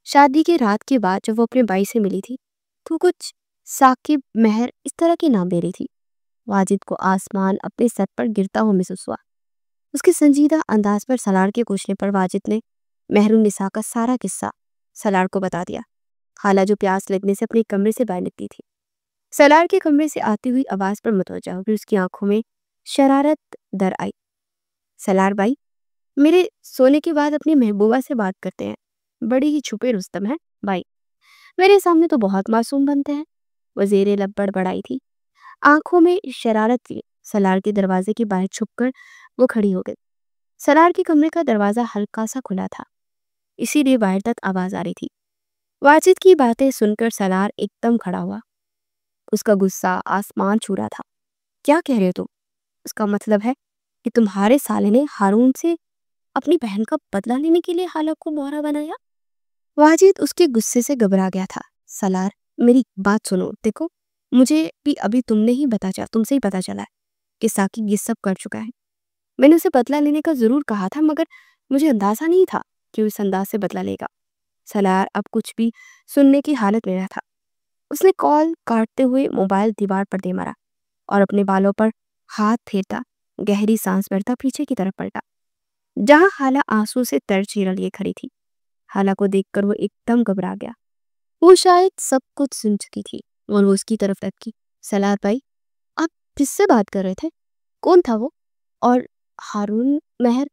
شادی کے رات کے بعد جب وہ اپنے بھائی سے ملی تھی تو کچھ ثاقب، مہر اس طرح کے نام دے رہی تھی. واجد کو آسمان اپنے سر پر گرتا ہوا محسوس ہوا. اس کے سنجیدہ انداز پر سالار کے پوچھنے پر واجد نے مہر النساء کا سارا قصہ سالار کو بتا دیا. خالہ جو پیاس لگنے سے اپنے کمرے سے باہر نکلی تھی، سالار کے کمرے سے آتی ہوئی آواز پر متوجہ ہو گئی. اس کی آنکھوں میں شرارت در آئی. سالار بھائی، میرے سونے کے بعد اپنی محبوبہ سے بات کرتے ہیں، بڑی ہی چھپے رستم ہیں بھائی، میرے سامنے تو بہت معصوم بنتے ہیں. وزیر لب بڑبڑائی تھی، آنکھوں میں شرارت تھی. سالار کے دروازے کے باہر چھپ کر وہ کھڑی ہو گئی. سالار کے کمرے کا دروازہ ہلکا سا کھلا تھا، اسی لیے باہر تک آواز آ رہی تھی. واجد کی باتیں سن کر سالار ایک دم کھڑا ہوا. اس کا غصہ آسمان چھو رہا تھا. کیا کہہ رہے ہو تم؟ اس کا مطلب ہے کہ تمہارے سالے نے ہارون سے اپنی بہن کا بدلہ لینے کے لیے خالہ کو مہرا بنایا؟ واجد اس کے غصے سے گھبرا گیا تھا. سالار، میری بات سنو، دیکھو مجھے بھی ابھی تم سے ہی پتا چلا ہے کہ ثاقب یہ سب کر چکا ہے. میں نے اسے بدلہ لینے کا ضرور کہا تھا، مگر مجھے اندازہ نہیں تھا کہ وہ اس انداز سے بدلہ لے گا. سالار اب کچھ بھی سننے کی حالت میں نہ تھا. اس نے کال کاٹتے ہوئے موبائل دیوار پر دے مارا اور اپنے بالوں پر ہاتھ پھیرتا گہری سانس بھرتا پیچھے کی طرف پلٹا، جہاں خالہ آنسو سے تر چیرہ لیے کھڑی تھی. خالہ کو دیکھ کر وہ ایک دم گھبرا گیا. وہ شاید سب کچھ سن چکی تھی اور وہ اس کی طرف تکی. سالار بھائی، آپ کس سے بات کر رہے تھے؟ کون تھا وہ؟ اور ہارون، مہر،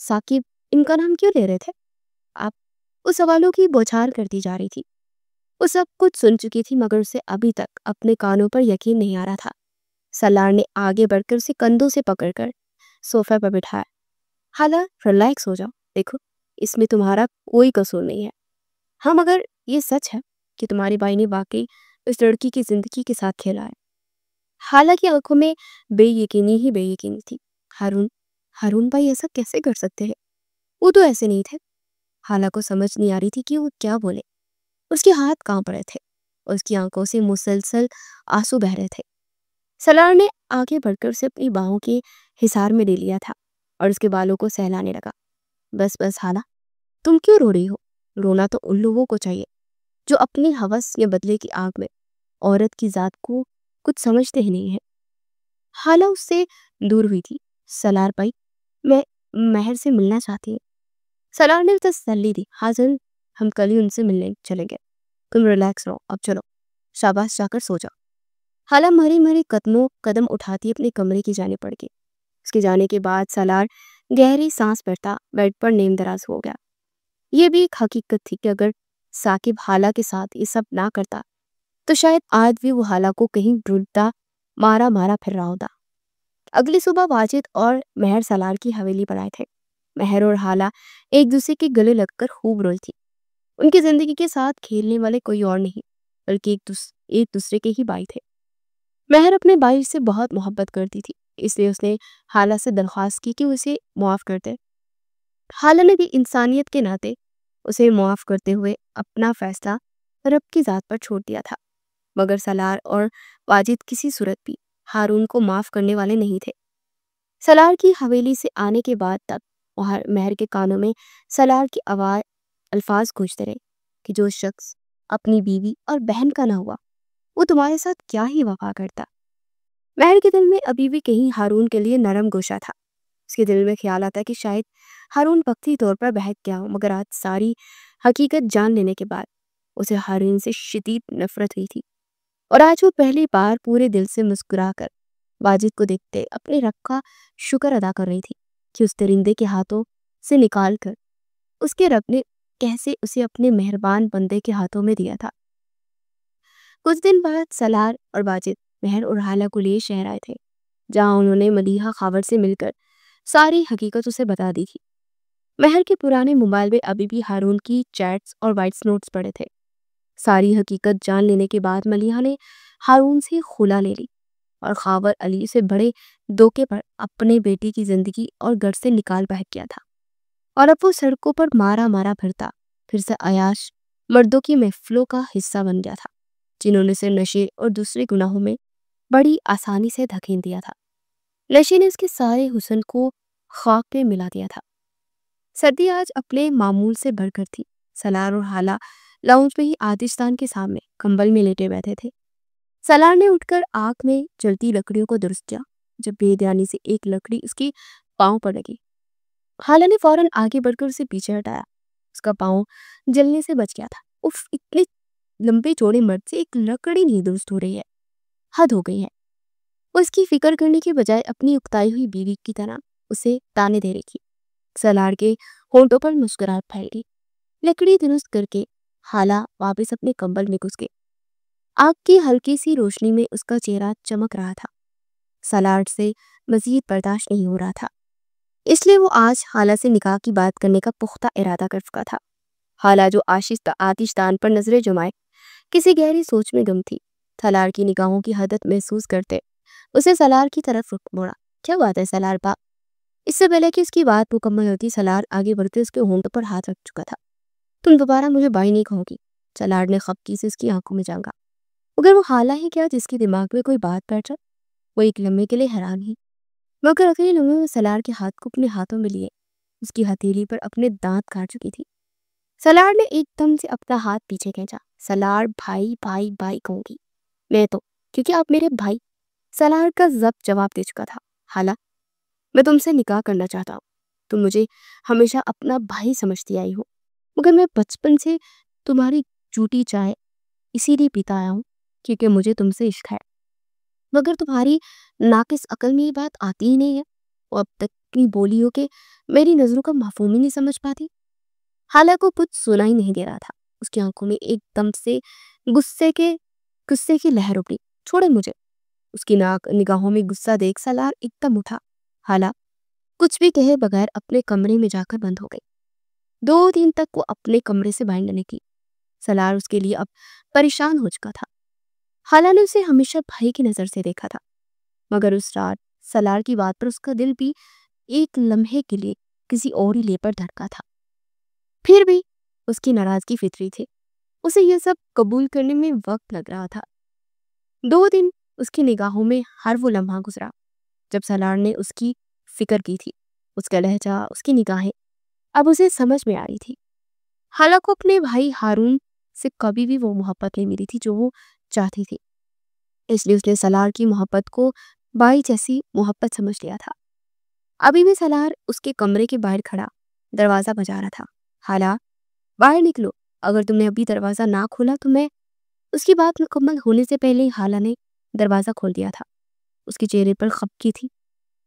ثاقب، ان کا نام کیوں لے رہے تھے آپ؟ اس سوالوں کی بوچھار کرتی جا رہی تھی. وہ سب کچھ سن چکی تھی مگر اسے ابھی تک اپنے کانوں پر یقین نہیں آ رہا تھا. سالار نے آگے بڑھ کر اسے کندھوں سے پکڑ کر صوفے پر بٹھایا. خالہ، ریلیکس ہو جاؤ، دیکھو اس میں تمہارا کوئی قصور نہیں ہے. ہاں، مگر یہ سچ ہے کہ تمہارے بھائی نے واقعی اس لڑکی کی زندگی کے ساتھ کھیلا ہے. خالہ کی آنکھوں میں بے یقینی تھی. ہارون بھائی ایسا کیسے کر سکتے ہیں؟ وہ تو ایسے نہیں تھے. خالہ کو سمجھ نہیں آ رہی تھی کہ وہ کیا بولے. اس کے ہاتھ کانپ رہے تھے اور اس کی آنکھوں سے مسلسل آنسو بہہ رہے تھے. سالار نے آگے بڑھ کر اسے اپنی باہوں کے حصار میں لے لیا تھا اور اس کے بالوں کو سہلانے لگا. بس خالہ، تم کیوں رو رہی ہو؟ رونا تو ان لوگوں کو چاہیے جو اپنی ہوس یا بدلے کی آگ میں عورت کی ذات کو کچھ سمجھتے ہی نہیں ہیں. خالہ اس سے دور ہوئی تھی. سالار بھائی، میں مہر سے ملنا چاہتی ہوں. سالار نے تسلی دی. حاضر، ہم کل ہی ان سے ملنے چلیں گے، تم ریلیکس رہو، اب چلو شاباش، جا کر سو جاؤ. خالہ مری قدم اٹھاتی اپنے کمرے کی جانب پڑ گئی. اس کے جانے کے بعد سالار گہری سانس بھرتا بیڈ پر نیم دراز ہو گیا. یہ بھی ایک حقیقت تھی کہ اگر ثاقب خالہ کے ساتھ یہ سب نہ کرتا تو شاید آج بھی وہ خالہ کو کہیں ڈھونڈتا مارا پھر رہا ہوتا. اگلی صبح واجد اور مہر سالار کی حویلی پر آئے تھے. مہر اور خالہ ایک دوسرے کے گلے لگ کر خوب روئی تھی. ان کی زندگی کے ساتھ کھیلنے والے کوئی اور نہیں بلکہ ایک دوسرے کے ہی بھائی تھے. مہر اپنے بھائی سے بہت محبت کرتی تھی، اس لیے اس نے خالہ سے درخواست کی کہ وہ اسے معاف کر دے. خالہ نے بھی انسانیت کے ناطے اسے معاف کرتے ہوئے اپنا فیصلہ رب کی ذات پر چھوڑ دیا تھا. مگر سالار اور واجد کسی صورت بھی ہارون کو معاف کرنے والے نہیں تھے. سالار کی حویلی سے آنے کے بعد تک مہر کے کانوں میں سالار کی الفاظ گونجتے رہے کہ جو شخص اپنی بیوی اور بہن کا نہ ہوا وہ تمہارے ساتھ کیا ہی وفا کرتا. مہر کے دل میں ابھی بھی کہیں ہارون کے لیے نرم گوشہ تھا. اس کے دل میں خیال آتا کہ شاید ہارون وقتی طور پر بہک گیا ہو، مگر آج ساری حقیقت جان لینے کے بعد اسے ہارون سے شدید نفرت ہوئی تھی. اور آج وہ پہلی بار پورے دل سے مسکرا کر واجد کو دیکھتے اپنے رب کا شکر ادا کر رہی تھی کہ اس درندے کے ہاتھوں سے نکال کر اس کے رب نے کیسے اسے اپنے مہربان بندے کے ہاتھوں میں دیا تھا۔ کچھ دن بعد سالار اور واجد مہر اور حالہ کو لیے شہر آئے تھے، جہاں انہوں نے ملیحہ خاور سے مل کر ساری حقیقت اسے بتا دی تھی۔ مہر کے پرانے موبائل میں ابھی بھی ہارون کی چیٹس اور وائس نوٹس پڑے تھے۔ ساری حقیقت جان لینے کے بعد ملیحہ نے ہارون سے خلا لے لی اور خاور علی سے بڑے دھوکے پر اپنے بیٹی کی زندگی اور گھر سے نکال باہر کیا تھا، اور اب وہ سڑکوں پر مارا مارا پھرتا پھر سے عیاش مردوں کی محفلوں کا حصہ بن گیا تھا، جنہوں نے اسے نشے اور دوسرے گناہوں میں بڑی آسانی سے دھکیل دیا تھا۔ نشے نے اس کے سارے حسن کو خاک میں ملا دیا تھا۔ سردی آج اپنے معمول سے بڑھ کر تھی۔ سالار اور حالہ لاؤنج میں ہی آتشدان کے سامنے کمبل میں لیٹے بیٹھے تھے۔ سالار نے اٹھ کر آگ میں جلتی لکڑیوں کو درست کیا، جب بے دھیانی سے ایک لکڑی اس کی پاؤں پر لگی۔ حالہ نے فوراً آگے بڑھ کر اسے پیچھے ہٹایا۔ اس کا پاؤں جلنے سے بچ گیا تھا۔ اف، اتنے لمبے چوڑے مرد سے ایک لکڑی نہیں درست ہو رہی ہے، حد ہو گئی ہے۔ وہ اس کی فکر کرنے کے بجائے اپنی اکتائی ہوئی بیوی کی طرح اسے تانے دے رہی تھی۔ سالار کے ہونٹوں پر مسکراہٹ پھیل گئی۔ لکڑی درست کر کے حالہ واپس اپنے کمبل میں گھس گئی۔ آگ کی ہلکی سی روشنی میں اس کا چہرہ چمک رہا تھا۔ سالار سے مزید برداشت نہیں ہو رہا تھا، اس لیے وہ آج حالہ سے نکاح کی بات کرنے کا پختہ ارادہ کر چکا تھا۔ حالہ جو آتش دان پر نظریں جمائے کسی گہری سوچ میں گم تھی۔ سالار کی نگاہوں کی حدت محسوس کرتے اسے سالار کی طرف رخ موڑا۔ کیا بات ہے سالار با؟ اس سے پہلے کہ اس کی بات مکمل ہوتی سالار آگے بڑھتے اس کے ہونٹوں پر ہاتھ رکھ چکا تھا۔ تم دوبارہ مجھے بھائی نہیں کہو گی؟ سالار نے خفگی سے اس کی آنکھوں میں جھانکا۔ مگر وہ حالہ ہی کیا جس کے دماغ میں کوئی بات بیٹھ جائے؟ وہ ایک لمحے کے لیے حیران ہی، مگر اگلے لمحے میں سالار کے ہاتھ کو اپنے ہاتھوں میں لیے اس کی ہتھیلی پر اپنے دانت کاٹ چکی تھی۔ سالار نے ایک دم سے اپنا ہاتھ پیچھے کھینچا۔ سالار، بھائی بھائی بھائی کہوں گی میں تو، کیونکہ آپ میرے بھائی۔ سالار کا ضبط جواب دے چکا تھا۔ حالہ، میں تم سے نکاح کرنا چاہتا ہوں۔ تم مجھے ہمیشہ اپنا بھائی سمجھتی آئی ہو، مگر میں بچپن سے تمہاری جھوٹی چائے اسی لیے پیتا آیا ہوں کیونکہ مجھے تم سے عشق ہے، مگر تمہاری ناقص عقل میں یہ بات آتی ہی نہیں ہے۔ وہ اب تک اتنی بولی ہو کہ میری نظروں کا مفہوم ہی نہیں سمجھ پاتی۔ حالہ کو کچھ سنا ہی نہیں دے رہا تھا۔ اس کی آنکھوں میں ایک دم سے غصے کی لہر ابھری۔ چھوڑے مجھے۔ اس کی نگاہوں میں غصہ دیکھ سالار ایک دم اٹھا۔ حالہ کچھ بھی کہے بغیر اپنے کمرے میں جا کر بند ہو گئی۔ 2 دن تک وہ اپنے کمرے سے باہر نہ نکلی۔ سالار اس کے لیے اب پریشان ہو چکا تھا۔ حالہ نے اسے ہمیشہ بھائی کی نظر سے دیکھا تھا، مگر اس رات سالار کی بات پر اس کا دل بھی ایک لمحے کے لیے کسی اور ہی لے پر دھڑکا تھا۔ پھر بھی اس کی ناراضگی فطری تھی۔ اسے یہ سب قبول کرنے میں وقت لگ رہا تھا۔ 2 دن اس کی نگاہوں میں ہر وہ لمحہ گزرا جب سالار نے اس کی فکر کی تھی۔ اس کا لہجہ، اس کی نگاہیں اب اسے سمجھ میں آ رہی تھی۔ حالہ کو اپنے بھائی ہارون سے کبھی بھی وہ محبت نہیں ملی تھی جو وہ چاہتی تھی، اس لیے اس نے سالار کی محبت کو بھائی جیسی محبت سمجھ لیا تھا۔ ابھی بھی سالار اس کے کمرے کے باہر کھڑا دروازہ بجا رہا تھا۔ حالہ، باہر نکلو، اگر تم نے ابھی دروازہ نہ کھولا تو میں… اس کی بات مکمل ہونے سے پہلے حالہ نے دروازہ کھول دیا تھا۔ اس کے چہرے پر خفگی تھی۔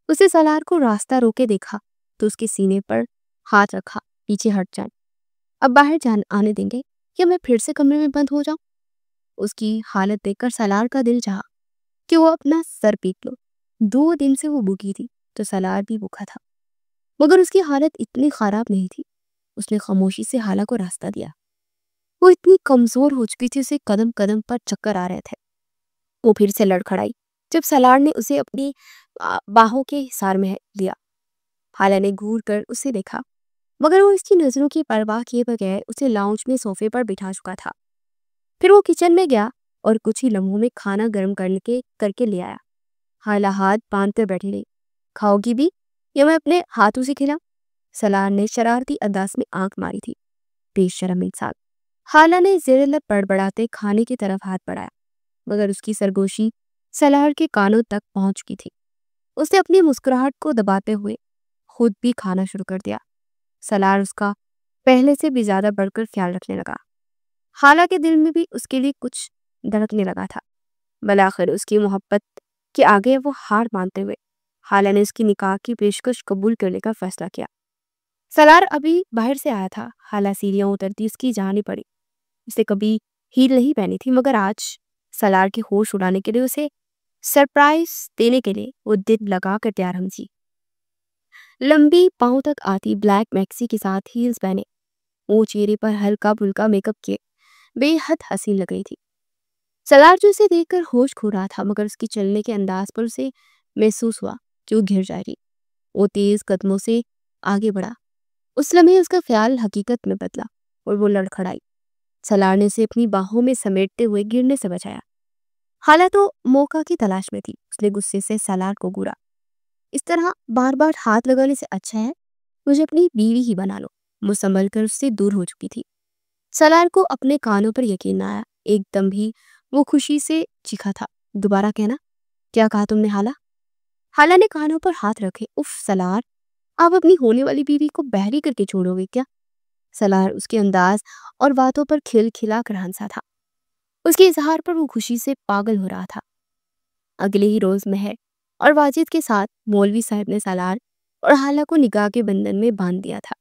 اسے سالار کو راستہ روکے دیکھا تو اس کے سینے پر ہاتھ رکھا۔ پیچھے ہٹ جائیں، اب باہر آنے دیں گے یا میں پھر سے کمرے میں بند ہو جاؤں؟ اس کی حالت دیکھ کر سالار کا دل چاہا کہ وہ اپنا سر پیٹ لو۔ 2 دن سے وہ بھوکی تھی تو سالار بھی بھوکا تھا، مگر اس کی حالت اتنی خراب نہیں تھی۔ اس نے خاموشی سے حالہ کو راستہ دیا۔ وہ اتنی کمزور ہو چکی تھی، اسے قدم قدم پر چکر آ رہے تھے۔ وہ پھر سے لڑکھڑائی جب سالار نے اسے اپنی باہوں کے حصار میں لیا۔ حالہ نے گھور کر اسے دیکھا، مگر وہ اس کی نظروں کی پرواہ کیے بغیر اسے لاؤنج میں صوفے پر بٹھا چکا تھا۔ پھر وہ کچن میں گیا اور کچھ ہی لمحوں میں کھانا گرم کر کے لے آیا۔ حالہ ہاتھ باندھ کر بیٹھی رہی۔ کھاؤ گی بھی یا میں اپنے ہاتھوں سے کھلاؤں؟ سالار نے شرارتی انداز میں آنکھ ماری تھی۔ بے شرم انسان۔ حالہ نے زیر لب بڑبڑاتے کھانے کی طرف ہاتھ بڑھایا، مگر اس کی سرگوشی سالار کے کانوں تک پہنچ چکی تھی۔ اس نے اپنی مسکراہٹ کو دباتے ہوئے خود بھی کھانا شروع کر دیا۔ سالار اس کا پہلے سے بھی زیادہ بڑھ کر خیال رکھنے لگا۔ حالہ کے دل میں بھی اس کے لیے کچھ دھڑکنے لگا تھا۔ بلاخر اس کی محبت کے آگے وہ ہار مانتے ہوئے حالہ نے اس کی نکاح کی پیشکش قبول کرنے کا فیصلہ کیا۔ سالار ابھی باہر سے آیا تھا، خالہ سیڑھیاں اترتی اس کی جانی پڑی. اسے کبھی ہیل نہیں پہنی تھی، مگر آج سالار کے ہوش اڑانے کے لیے، اسے سرپرائز دینے کے لیے وہ دل لگا کر تیار ہم تھی. لمبی پاؤں تک آتی بلیک میکسی کے ساتھ ہیلز پہنے، وہ چہرے پر ہلکا پھلکا میک اپ کیے بے حد حسین لگ رہی تھی. سالار جو اسے دیکھ کر ہوش کھو رہا تھا، مگر اس کی چلنے کے انداز پر اسے محسوس ہوا کہ وہ گر جائے گی. وہ تیز قدموں سے آگے بڑھا. اس لمحے اس کا خیال حقیقت میں بدلا اور وہ لڑکھڑائی. سالار نے اسے اپنی باہوں میں سمیٹتے ہوئے گرنے سے بچایا. خالہ تو موقع کی تلاش میں تھی. اس نے غصے سے سالار کو گورا. اس طرح بار بار ہاتھ لگانے سے اچھا ہے مجھے اپنی بیوی ہی بنا لو. وہ سنبھل کر اس سے دور ہو چکی تھی. سالار کو اپنے کانوں پر یقین نہ آیا. ایک دم بھی وہ خوشی سے چیخا تھا. دوبارہ کہنا، کیا کہا تم نے خالہ؟ خالہ نے کانوں پر ہاتھ رکھے. اف سالار، آپ اپنی ہونے والی بیوی کو بہری کر کے چھوڑو گے کیا؟ سالار اس کے انداز اور باتوں پر کھل کھلا کر ہنسا تھا. اس کے اظہار پر وہ خوشی سے پاگل ہو رہا تھا. اگلے ہی روز مہر اور واجد کے ساتھ مولوی صاحب نے سالار اور خالہ کو نکاح کے بندھن میں باندھ دیا تھا.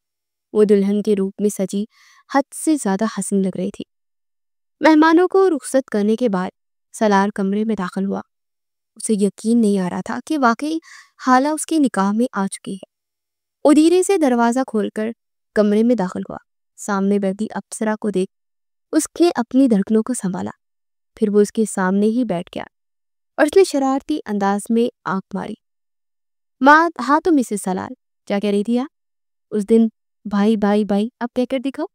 وہ دلہن کے روپ میں سجی حد سے زیادہ حسین لگ رہی تھی. مہمانوں کو رخصت کرنے کے بعد سالار کمرے میں داخل ہوا. اسے یقین نہیں آ رہا تھا کہ واقعی خالہ اس کے نکاح میں آ چکی ہے. وہ دھیرے سے دروازہ کھول کر کمرے میں داخل ہوا. سامنے بیٹھی اپسرا کو دیکھ اس نے اپنی دھڑکنوں کو سنبھالا. پھر وہ اس کے سامنے ہی بیٹھ گیا اور اس نے شرارتی انداز میں آنکھ ماری. ہاں تو مسز سالار، کیا کہہ رہی تھی آپ؟ اس دن بھائی بھائی بھائی اب کہہ کر دکھاؤ.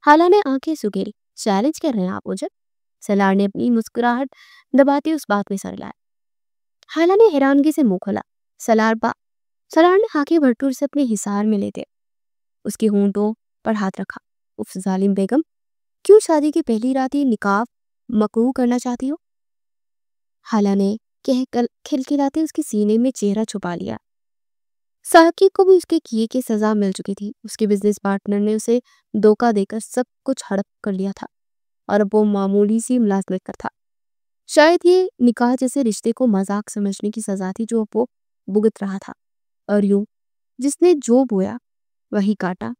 خالہ نے آنکھیں سکیری. چیلنج کر رہے ہیں آپ مجھے؟ سالار نے اپنی مسکراہٹ دباتے اس بات میں سر لایا. خالہ نے حیرانگی سے منہ کھولا. سالار نے آنکھیں بھرپور سے اپنے حصار میں لیتے اس کے ہونٹوں پر ہاتھ رکھا. اف ظالم بیگم، کیوں شادی کی پہلی رات یہ نکاح مکروہ کرنا چاہتی ہو؟ خالہ نے کھلکھلاتے اس کے سینے میں چہرہ چھپا لیا. ساقی کو بھی اس کے کیے کی سزا مل چکی تھی. اس کے بزنس پارٹنر نے اسے دھوکہ دے کر سب کچھ ہڑپ کر لیا تھا اور اب وہ معمولی سی ملازمت پر تھا. شاید یہ نکاح جیسے رشتے کو مذاق سمجھنے کی سزا تھی جو اب وہ بھگت رہا تھا. اور یوں جس نے جو بویا وہی کاٹا.